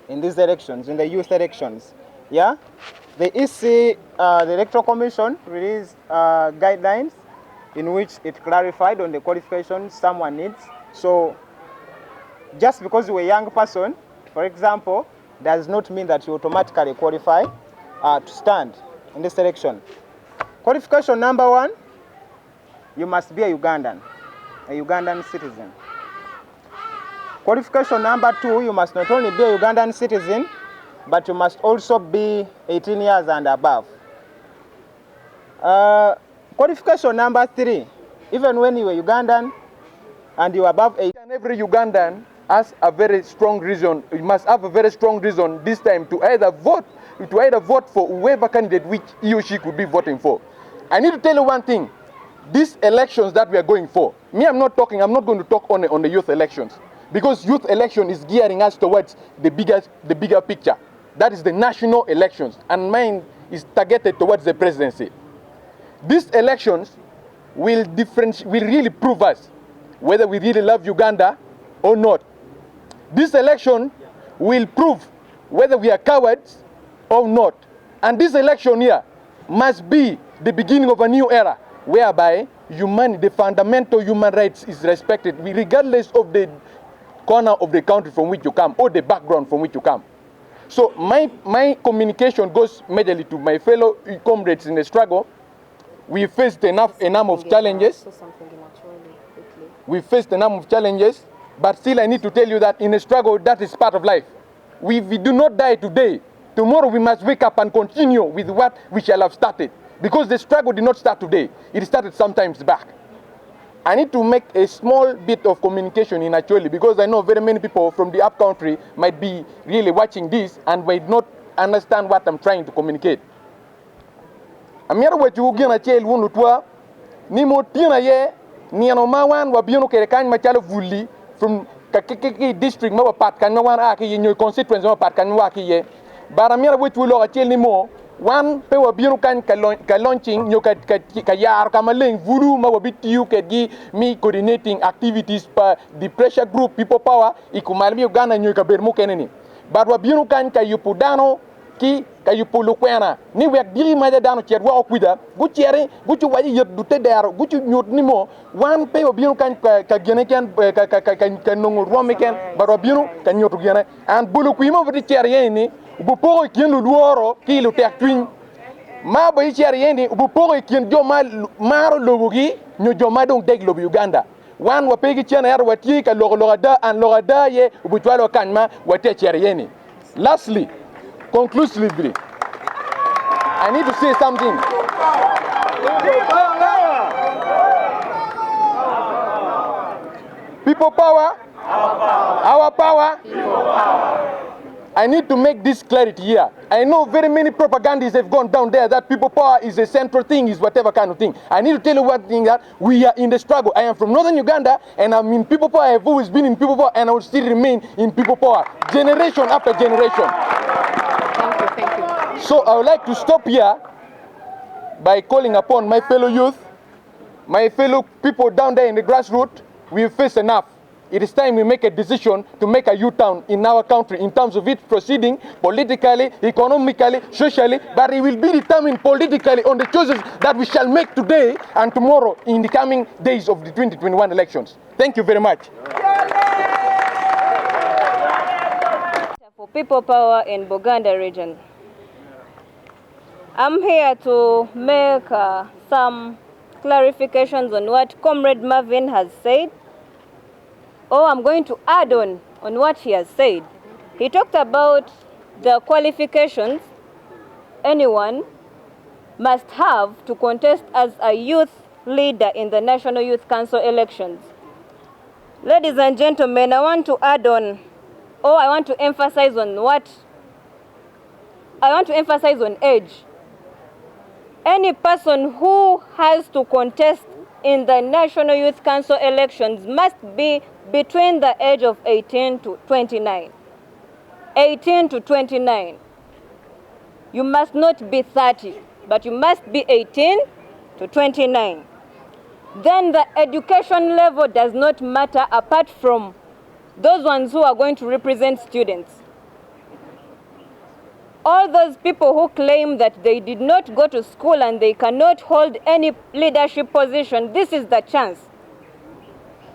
in these elections, in the youth elections. Yeah, the EC, the Electoral Commission released guidelines in which it clarified on the qualifications someone needs. So just because you're a young person, for example, does not mean that you automatically qualify to stand in this election. Qualification number 1, you must be a Ugandan citizen. Qualification number 2, you must not only be a Ugandan citizen, but you must also be 18 years and above. Qualification number 3, even when you are Ugandan and you are above 18, and every Ugandan has a very strong reason. You must have a very strong reason this time to either vote for whoever candidate which he or she could be voting for. I need to tell you one thing. These elections that we are going for, I'm not going to talk on the youth elections, because youth election is gearing us towards the bigger picture. That is the national elections, and mine is targeted towards the presidency. These elections will really prove us whether we really love Uganda or not. This election will prove whether we are cowards or not. And this election here must be the beginning of a new era whereby the fundamental human rights is respected regardless of the corner of the country from which you come or the background from which you come. So my communication goes majorly to my fellow comrades in the struggle. We faced a number of challenges. We faced a number of challenges. But still, I need to tell you that in a struggle, that is part of life. We do not die today. Tomorrow, we must wake up and continue with what we shall have started. Because the struggle did not start today. It started sometimes back. I need to make a small bit of communication in Acholi, because I know very many people from the upcountry might be really watching this and might not understand what I'm trying to communicate. Amira wachugina chel wunu twa ni motina ye ni anomawan wabionu kerekan machalo vuli from kakiki district ma pat kan wan aki ye nyoy constituency ma pat kan wa ki ye baramira wachulo ga chel ni mo wan pe wabionu kan ka launching nyoka ka yar kamaleng vulu ma wabitiu ke mi coordinating activities pa the pressure group People Power ikumalmi Uganda nyoy ka bermu keneni bar wabionu kan ka yupudano ki kayupulu kwena ni wek diri ma dano cher wa okuida gu chere gu ci waji yeb du te daro gu ci nyot ni mo wan pe obienu kan ka gene ken ka nongo romi ken baro bienu kan nyotu gene an bulu ku mo vati cher yeni bu pogo ken lu woro ki lu tek twin ma ba cher yeni bu pogo ken joma maro lobugi nyu joma dong deg lobu Uganda wan wa pegi chena yar wati ka logo da ye bu twalo kanma wate cher yeni. Lastly, conclusively, I need to say something. People Power Our power. People power. I need to make this clarity here. I know very many propagandists have gone down there that people power is a central thing, is whatever kind of thing. I need to tell you one thing, that we are in the struggle. I am from northern Uganda and I'm in people power. I have always been in people power and I will still remain in people power, generation after generation. Thank you. So I would like to stop here by calling upon my fellow youth, my fellow people down there in the grassroots. We've faced enough. It is time we make a decision to make a U-turn in our country in terms of its proceeding politically, economically, socially, but it will be determined politically on the choices that we shall make today and tomorrow in the coming days of the 2021 elections. Thank you very much. For People Power in Buganda region. I'm here to make some clarifications on what Comrade Marvin has said. I'm going to add on what he has said. He talked about the qualifications anyone must have to contest as a youth leader in the National Youth Council elections. Ladies and gentlemen, I want to add on, I want to emphasize on age. Any person who has to contest in the National Youth Council elections must be between the age of 18 to 29. 18 to 29. You must not be 30, but you must be 18 to 29. Then the education level does not matter apart from those ones who are going to represent students. All those people who claim that they did not go to school and they cannot hold any leadership position, this is the chance.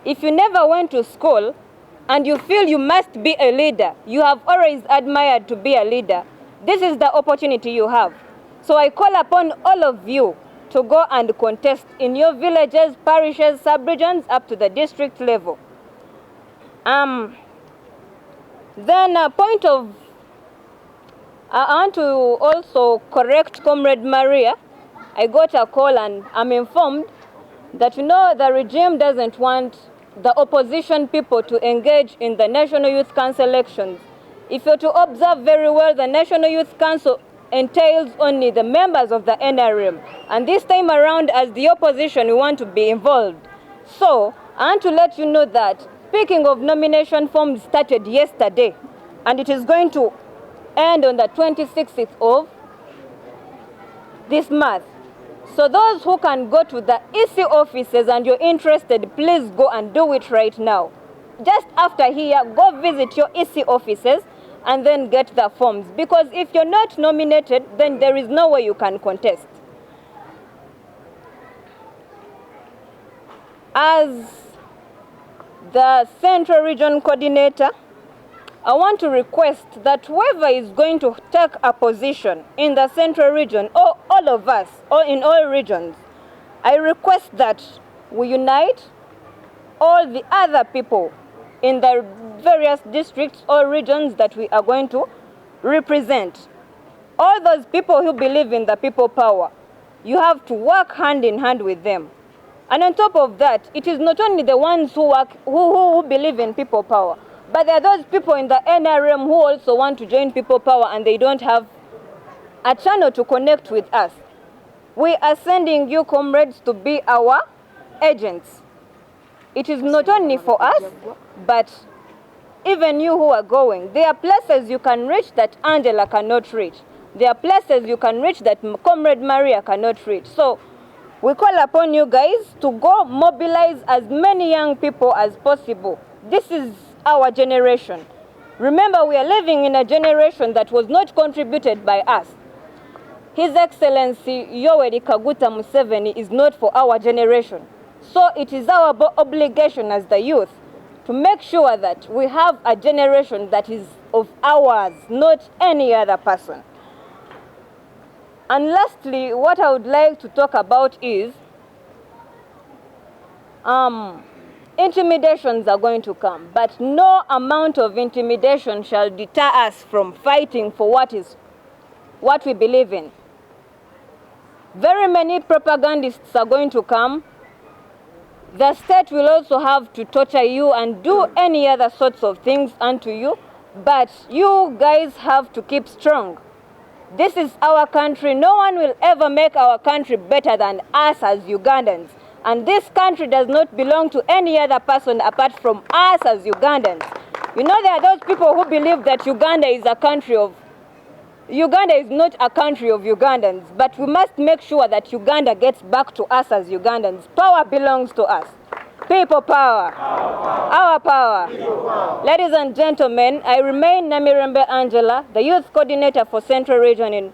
If you never went to school and you feel you must be a leader, you have always admired to be a leader, this is the opportunity you have. So I call upon all of you to go and contest in your villages, parishes, sub-regions, up to the district level. Then a point of, I want to also correct Comrade Maria. I got a call and I'm informed that, the regime doesn't want the opposition people to engage in the National Youth Council elections. If you're to observe very well, the National Youth Council entails only the members of the NRM. And this time around, as the opposition, we want to be involved. So, I want to let you know that picking of nomination forms started yesterday, and it is going to end on the 26th of this month. So those who can go to the EC offices and you're interested, please go and do it right now. Just after here, go visit your EC offices and then get the forms. Because if you're not nominated, then there is no way you can contest. As the Central Region Coordinator, I want to request that whoever is going to take a position in the Central Region, or all of us, or in all regions, I request that we unite all the other people in the various districts or regions that we are going to represent. All those people who believe in the people power, you have to work hand in hand with them. And on top of that, it is not only the ones who believe in people power, but there are those people in the NRM who also want to join people power and they don't have a channel to connect with us. We are sending you, comrades, to be our agents. It is not only for us, but even you who are going. There are places you can reach that Angela cannot reach. There are places you can reach that Comrade Maria cannot reach. So we call upon you guys to go mobilize as many young people as possible. This is our generation. Remember, we are living in a generation that was not contributed by us. His Excellency Yoweri Kaguta Museveni is not for our generation. So it is our obligation as the youth to make sure that we have a generation that is of ours, not any other person. And lastly, what I would like to talk about is intimidations are going to come, but no amount of intimidation shall deter us from fighting for what we believe in. Very many propagandists are going to come The state will also have to torture you and do any other sorts of things unto you, but you guys have to keep strong. This is our country. No one will ever make our country better than us as Ugandans. And this country does not belong to any other person apart from us as Ugandans. You know, there are those people who believe that Uganda is not a country of Ugandans, but we must make sure that Uganda gets back to us as Ugandans. Power belongs to us. People power. Our power. Ladies and gentlemen, I remain Namirembe Angela, the youth coordinator for Central Region in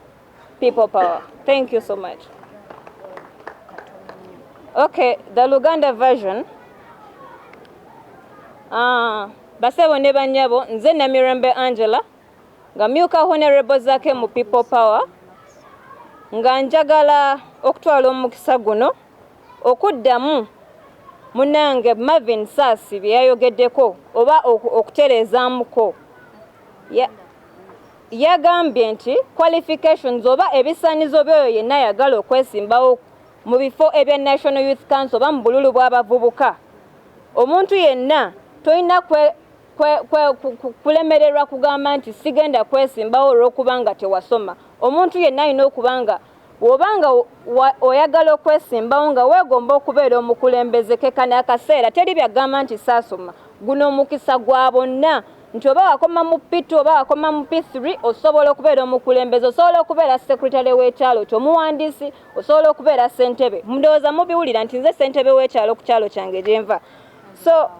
People Power. Thank you so much. Okay, the Luganda version. Basebo ne banyabo, nze Namirembe Angela, nga myuka honorable zake mu People Power, nga njagala okutwala omukisa guno okuddamu munange Marvin Sasi byayogeddeko oba okuterezaamuko. Yagambye nti qualifications oba ebisaanizo byoyo yenna yagala okwesimbawo mu bifo ebya National Youth Council oba mu bululu bw'abavubuka. Omuntu yenna toyina kulemererwa kugamba nti sigenda kwesimbawo olw'okubanga tewasoma. Omuntu yenna alina okuba nga wobanga oyagala okwesimbawo nga weegomba okubeera omukulembeze kekana akaseera teri byagamba nti saasoma. Guno omukisa gwa bonna nti oba wakoma mu P2 oba wakoma mu P3 osobola okubeera omukulembeze, osobola okubeera sekretale w'ekyalo kyo, omuwandiisi, osobola okubeera ssentebe. Ndowooza mubiwulira nti nze ssentebe w'ekyalo ku kyalo kyange gye nva. So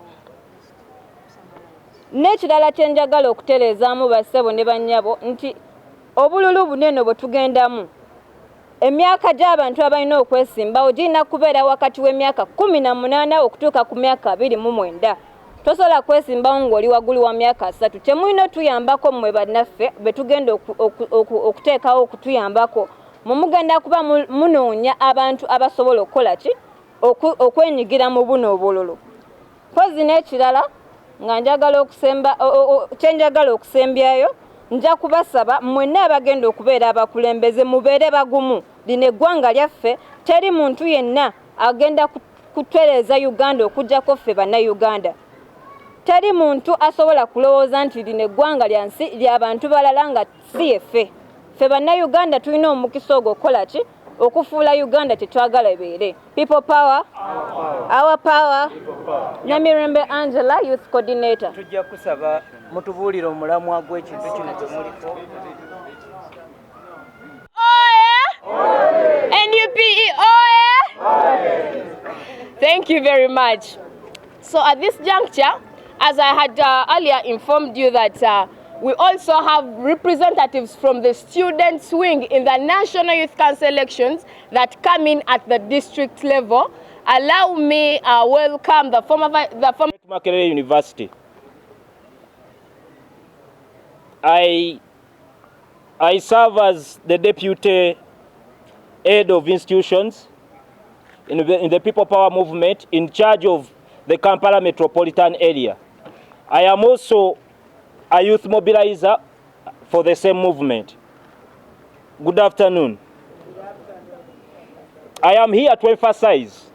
n'ekirala kye njagala okutereezaamu bassebo ne bannyabo nti obululu bunene bwe tugendamu, emyaka gy'abantu abalina okwesimbawo girina kubeera wakati w'emyaka 18 okutuuka ku myaka 29. Tosobola kwesimbawo ng'oli waggulu wa myaka 3. Temulina otuyambako mmwe bannaffe be tugenda okuteekawo okutuyambako. Mugenda kuba munoonya abantu abasobola okukola ki okwenyigira mu buno obululu. Mpozi n'ekirala nga kyenjagala okusembyayo, nja kubasaba mwenna abagenda okubeera abakulembeze mubeere bagumu. Lino eggwanga lyaffe teri muntu yenna agenda kutereeza Uganda okuggyako ffe bannayuganda. Teri muntu asobola kulowooza nti lino eggwanga ly'abantu balala nga si yeffe. Ffe bannayuganda tulina omukisa ogwo okukola ki okufuula Uganda tetwagala ebeere. People power. Our power. Namirembe Angela, youth coordinator. Tujja kusaba mutubuulire omulamwa gw'ekintu kino kye muliko. NUPE oye! Thank you very much. So at this juncture, as I had earlier informed you that we also have representatives from the students' wing in the National Youth Council elections that come in at the district level. Allow me welcome the former Makerere University. I serve as the deputy head of institutions in the People Power movement in charge of the Kampala metropolitan area. I am also a youth mobilizer for the same movement. Good afternoon. I am here to emphasize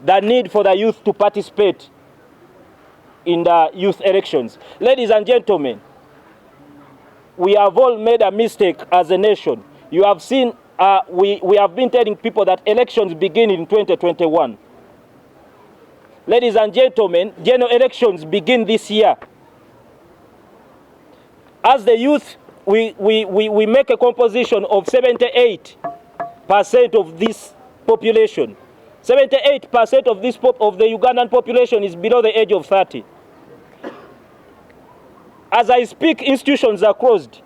the need for the youth to participate in the youth elections. Ladies and gentlemen, we have all made a mistake as a nation. You have seen, we have been telling people that elections begin in 2021. Ladies and gentlemen, general elections begin this year. As the youth, we make a composition of 78% of this population. 78% of the Ugandan population is below the age of 30. As I speak, institutions are closed,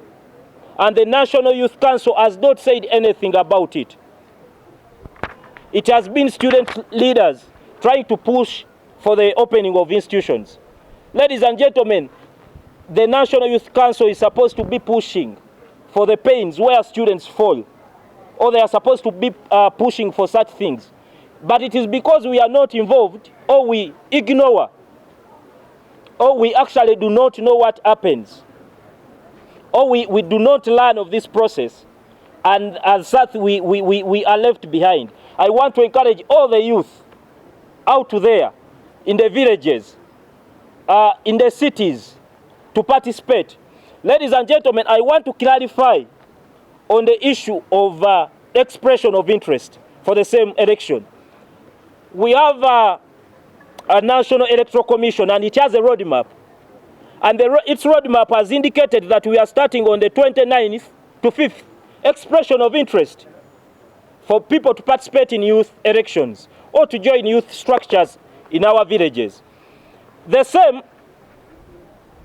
and the National Youth Council has not said anything about it. It has been student leaders trying to push for the opening of institutions. Ladies and gentlemen, the National Youth Council is supposed to be pushing for the pains where students fall, or they are supposed to be pushing for such things. But it is because we are not involved, or we ignore, or we actually do not know what happens, or we do not learn of this process, and as such we are left behind. I want to encourage all the youth out there in the villages, in the cities, to participate. Ladies and gentlemen, I want to clarify on the issue of expression of interest for the same election. We have a National Electoral Commission, and it has a roadmap. And its roadmap has indicated that we are starting on the 29th to 5th expression of interest for people to participate in youth elections or to join youth structures in our villages. The same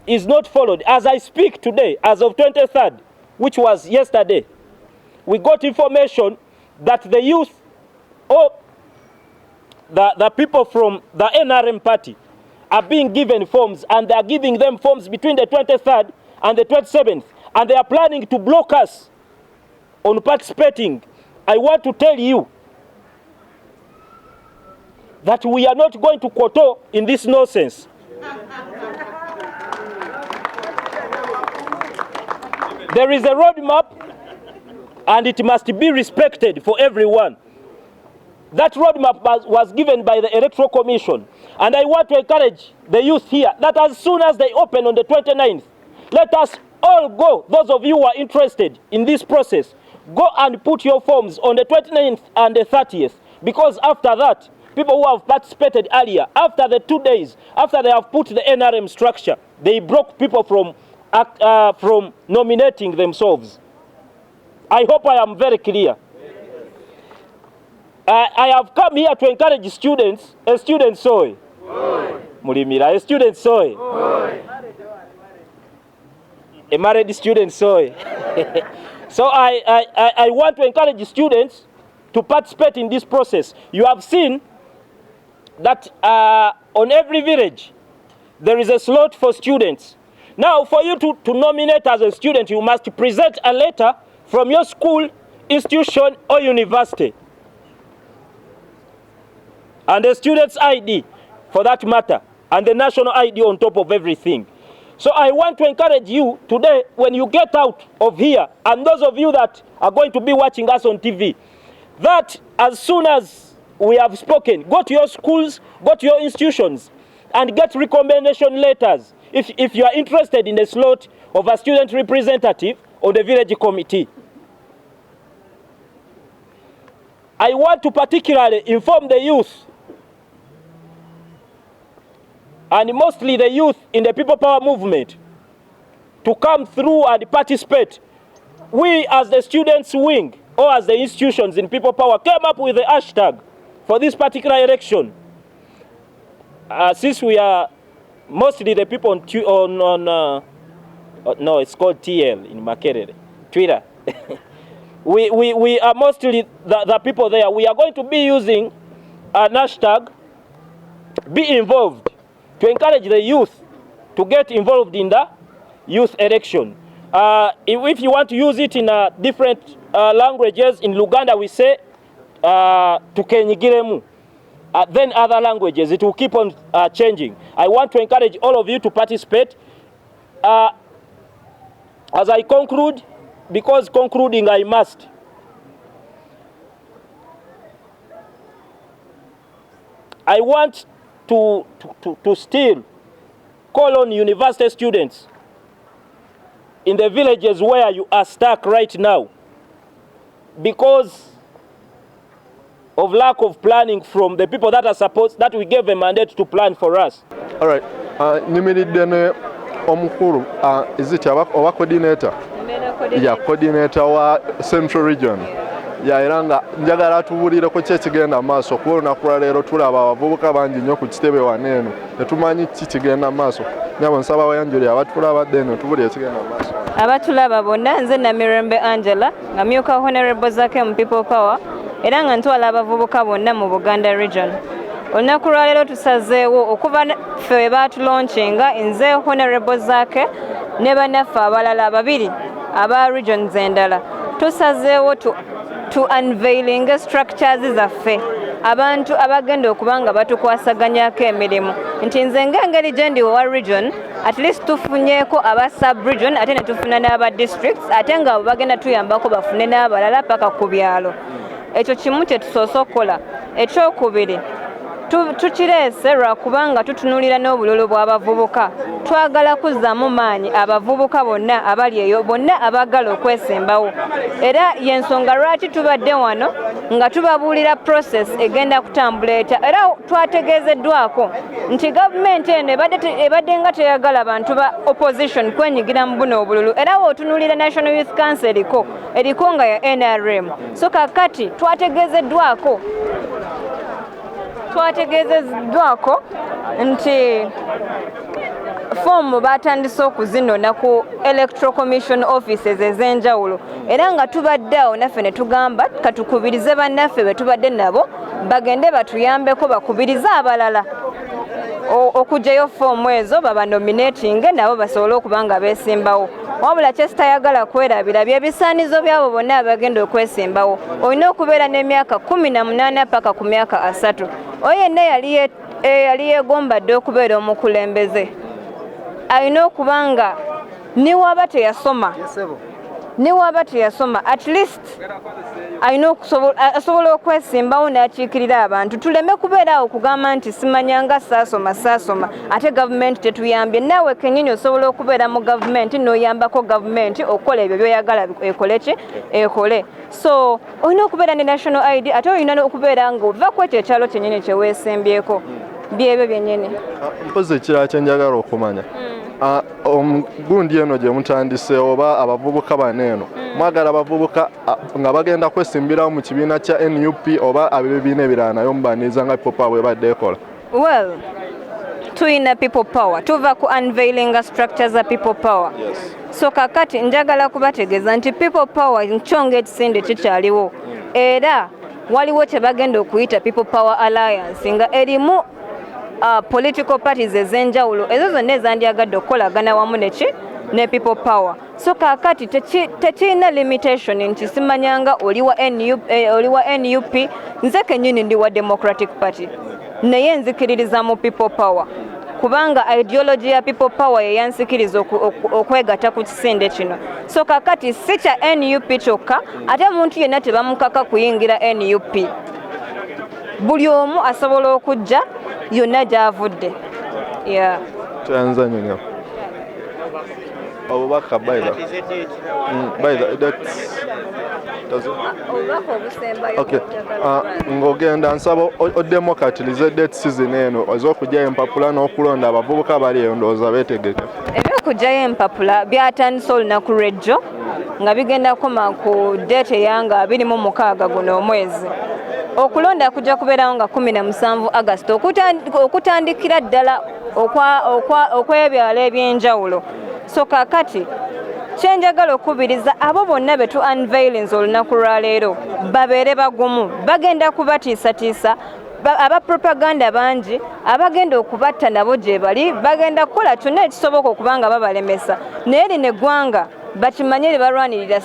is not followed. As I speak today, as of 23rd, which was yesterday, we got information that the youth or the people from the NRM party are being given forms, and they are giving them forms between the 23rd and the 27th, and they are planning to block us on participating. I want to tell you that we are not going to kowtow in this nonsense. There is a roadmap, and it must be respected for everyone. That roadmap was given by the Electoral Commission, and I want to encourage the youth here that as soon as they open on the 29th, let us all go, those of you who are interested in this process, go and put your forms on the 29th and the 30th, because after that, people who have participated earlier, after the 2 days, after they have put the NRM structure, they block people from nominating themselves. I hope I am very clear. I have come here to encourage students, a student soy. Mulimira, a student soy. A married student soy. So I want to encourage students to participate in this process. You have seen that on every village, there is a slot for students. Now, for you to nominate as a student, you must present a letter from your school, institution, or university. And the student's ID, for that matter, and the national ID on top of everything. So I want to encourage you today, when you get out of here, and those of you that are going to be watching us on TV, that as soon as we have spoken, go to your schools, go to your institutions, and get recommendation letters if you are interested in the slot of a student representative on the village committee. I want to particularly inform the youth, and mostly the youth in the People Power movement, to come through and participate. We as the students' wing, or as the institutions in People Power, came up with the hashtag for this particular election. Since we are mostly the people no, it's called TL in Makerere, Twitter. we are mostly the people there. We are going to be using an hashtag, be involved, to encourage the youth to get involved in the youth election. If you want to use it in different languages, in Luganda we say tukenyigiremu. Then other languages, it will keep on changing. I want to encourage all of you to participate. As I conclude, because concluding I must, I want to still call on university students in the villages where you are stuck right now because of lack of planning from the people that are supposed, that we gave a mandate to plan for us. All right. Nyimiridde omukulu is it our coordinator? Yeah, coordinator wa Central Region. Ya eranga njagala tuwulire ko kye kigenda maaso kuba olunaku lwa leero tulaba abavubuka bangi nnyo ku kitebe waneeno tetumanyi ki kigenda maaso. Nyabo nsaba wayanjuli abatulabadde eno tubulire kigenda maaso. Abatulaba bonna nze Namirembe Angela nga myuka Honorable Zake mu People Power era nga ntwala abavubuka bonna mu Buganda Region. Olunaku lwa leero tusazeewo okuva ffe we baatulaunchinga nze Honorable Zake ne bannaffe abalala babiri aba regions endala tusazeewo to unveiling structures zaffe abantu abagenda okubanga batukwasaganyako emirimu nti nze ng'engeri gye ndi wa region at least tufunyeeko aba sub region ate ne tufuna n'aba districts ate nga bagenda tuyambako bafune n'abalala paka ku byalo. Ekyo kimu kye tusoose okukola. Ekyokubiri tukireese lwakubanga tutunuulira n'obululu bw'abavubuka twagala kuzzaamu maanyi abavubuka bonna abali eyo bonna abaagala okwesimbawo era yensonga lwaki tubadde wano nga tubabuulira process egenda kutambula etya era twategeezeddwako nti gavumenti eno ebadde nga teyagala bantu ba opposition kwenyigira mu buno obululu era wootunuulira National Youth Council eriko nga ya NRM so kakati twategeezeddwako nti foomu batandise okuzinona ku Electoral Commission offices ez'enjawulo era nga tubadde awo naffe ne tugamba katukubirize bannaffe be tubadde nabo bagende batuyambeko bakubirize abalala okugyayo foomu ezo babanominatinge nabo basobole okuba nga beesimbawo wabula kyesitayagala kwerabira byebisaanizo byabo bonna abagenda okwesimbawo olina okubeera n'emyaka 18 paka ku myaka 3 oyo yenna yali yeegombadde okubeera omukulembeze alina okuba nga niwaba teyasoma at least alina asobola okwesimbawo n'akiikirira abantu tuleme kubeera awo kugamba nti simanyanga saasoma ate gavumenti tetuyambye naawe kennyini osobola okubeera mu gavumenti n'oyambako gavumenti okukola ebyo byoyagala ekole so olina okubeera ne national ID ate olina okubeera nga ova ku ekyo ekyalo kyennyini kyeweesembyeko byebyo byennyini mpozi ekirala kyenjagala okumanya gundi eno gye mutandise oba abavubuka baneeno mwagala abavubuka nga bagenda kwesimbirawo mu kibiina kya NUP oba abebibiina ebirala nayo mubaniriza nga people power bwebadde ekola well tuyina people power tuva ku unveiling structures za people power so kakati njagala kubategeeza nti people power nkyonga ekisinde kikyaliwo era waliwo kye bagenda okuyita people power alliance nga erimu political parties ez'enjawulo ezo zonna ezandyagadde okukolagana wamu ne people power so kakati tekirina limitation nti simanyanga oli wa NUP nze kennyini ndi wa Democratic Party naye nzikiririza mu people power kubanga ideology ya people power yeyansikiriza okwegatta ku kisinde kino so kakati si kya NUP kyokka ate muntu yenna tebamukaka kuyingira NUP buli omu asobola okujja yonna gy'avudde tyanzanyo nyo obubaka ng'ogenda nsaba odemokatirize date season eno ez'okugyayo empapula n'okulonda abavubuka bali eyo ndowooza beetegeke ebyokugyayo empapula byatandise olunaku lwejjo nga bigenda koma ku date eyanga 26 guno omwezi okulonda kujja kubeerawo nga 17 August okutandikira ddala okwebyalo ebyenjawulo so kakati kyenjagala okubiriza abo bonna betu unveilings olunaku lwaleero babeere bagumu bagenda kubatiisatiisa abapropaganda bangi abagenda okubatta nabo gye bali bagenda kukola kyonna ekisoboka okubanga babalemesa naye lino eggwanga bakimanye libalwanirira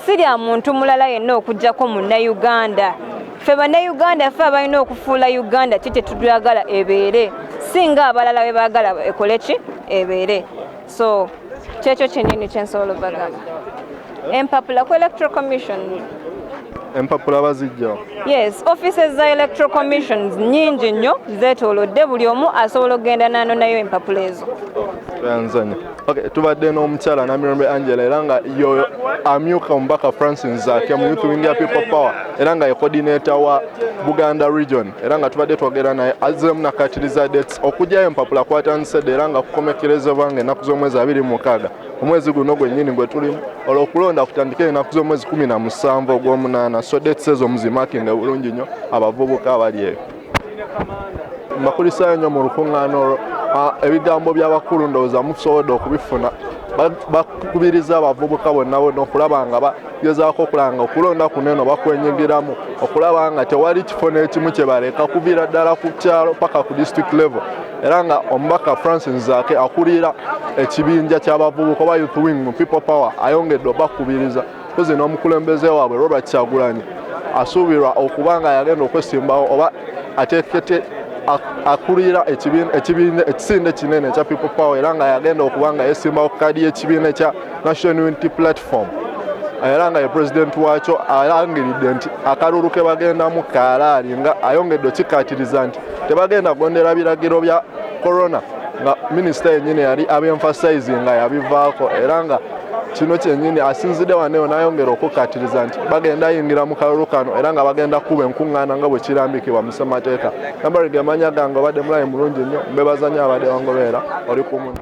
si lya muntu mulala yenna okuggyako munnayuganda ffe bannayuganda ffe abalina okufuula Uganda tetuyagala ebeere singa abalala bwe baagala ekole ki ebeere so kyekyo kyennyini kyensobola obagamba empapula ku Electoral Commission empapula bazijjawo yes offices za Electoral Commissions nnyingi nnyo zeetoolodde buli omu asobola okugenda nayo empapula ezo yanzanya tubadde n'omukyala Namirembe Angela era nga yo amyuka omubaka Francis Zaake mu Youth Wing ya People Power era nga ye coordinator wa Buganda region era nga tubadde twogera naye azzemu nakatiriza dates okugyayo empapula kwatandise era nga kukomekerezebwa ng'ennaku z'omwezi 26 omwezi guno gwennyini gwe tulimu olw'okulonda kutandikira ennaku z'omwezi 17 ogw'omunaana so dates ezo muzimakinga bulungi nnyo abavubuka abali eyo mbakulisayo nnyo mu lukuŋŋaana olwo ebigambo by'abakulu ndowooza musobodde okubifuna bakubiriza abavubuka bonna okulaba nga bagezaako okulaba nga okulonda kuno eno bakwenyigiramu okulaba nga tewali kifo n'ekimu kye baleka kuviira ddala ku kyalo paka ku district level era nga omubaka Francis Zaake akulira ekibinja ky'abavubuka oba Youth Wing mu People Power ayongedde obakubiriza kozi n'omukulembeze waabwe Robert Kyagulanyi asuubirwa okuba nga yagenda okwesimbawo oba ateekete akulira ekisinde kinene ekya People Power era nga yagenda okuba nga yesimbawo ku kadi y'ekibiina ekya National Unity Platform era nga ye president wakyo alangiridde nti akalulu ke bagendamu kaalaali nga ayongedde okikkaatiriza nti tebagenda kugondera biragiro bya corona nga minisita yennyini yali abyemphasize nga yabivaako era nga kino kyennyini asinzidde waneyo n'ayongera okukkaatiriza nti bagenda yingira mu kalulu kano era nga bagenda kuba enkuŋŋaana nga bwe kirambikibwa mu ssemateeka. Nambarige amanya gange obadde mulayi mulungi nnyo, mbebaza nnyo abadde wangobeera oli ku muno.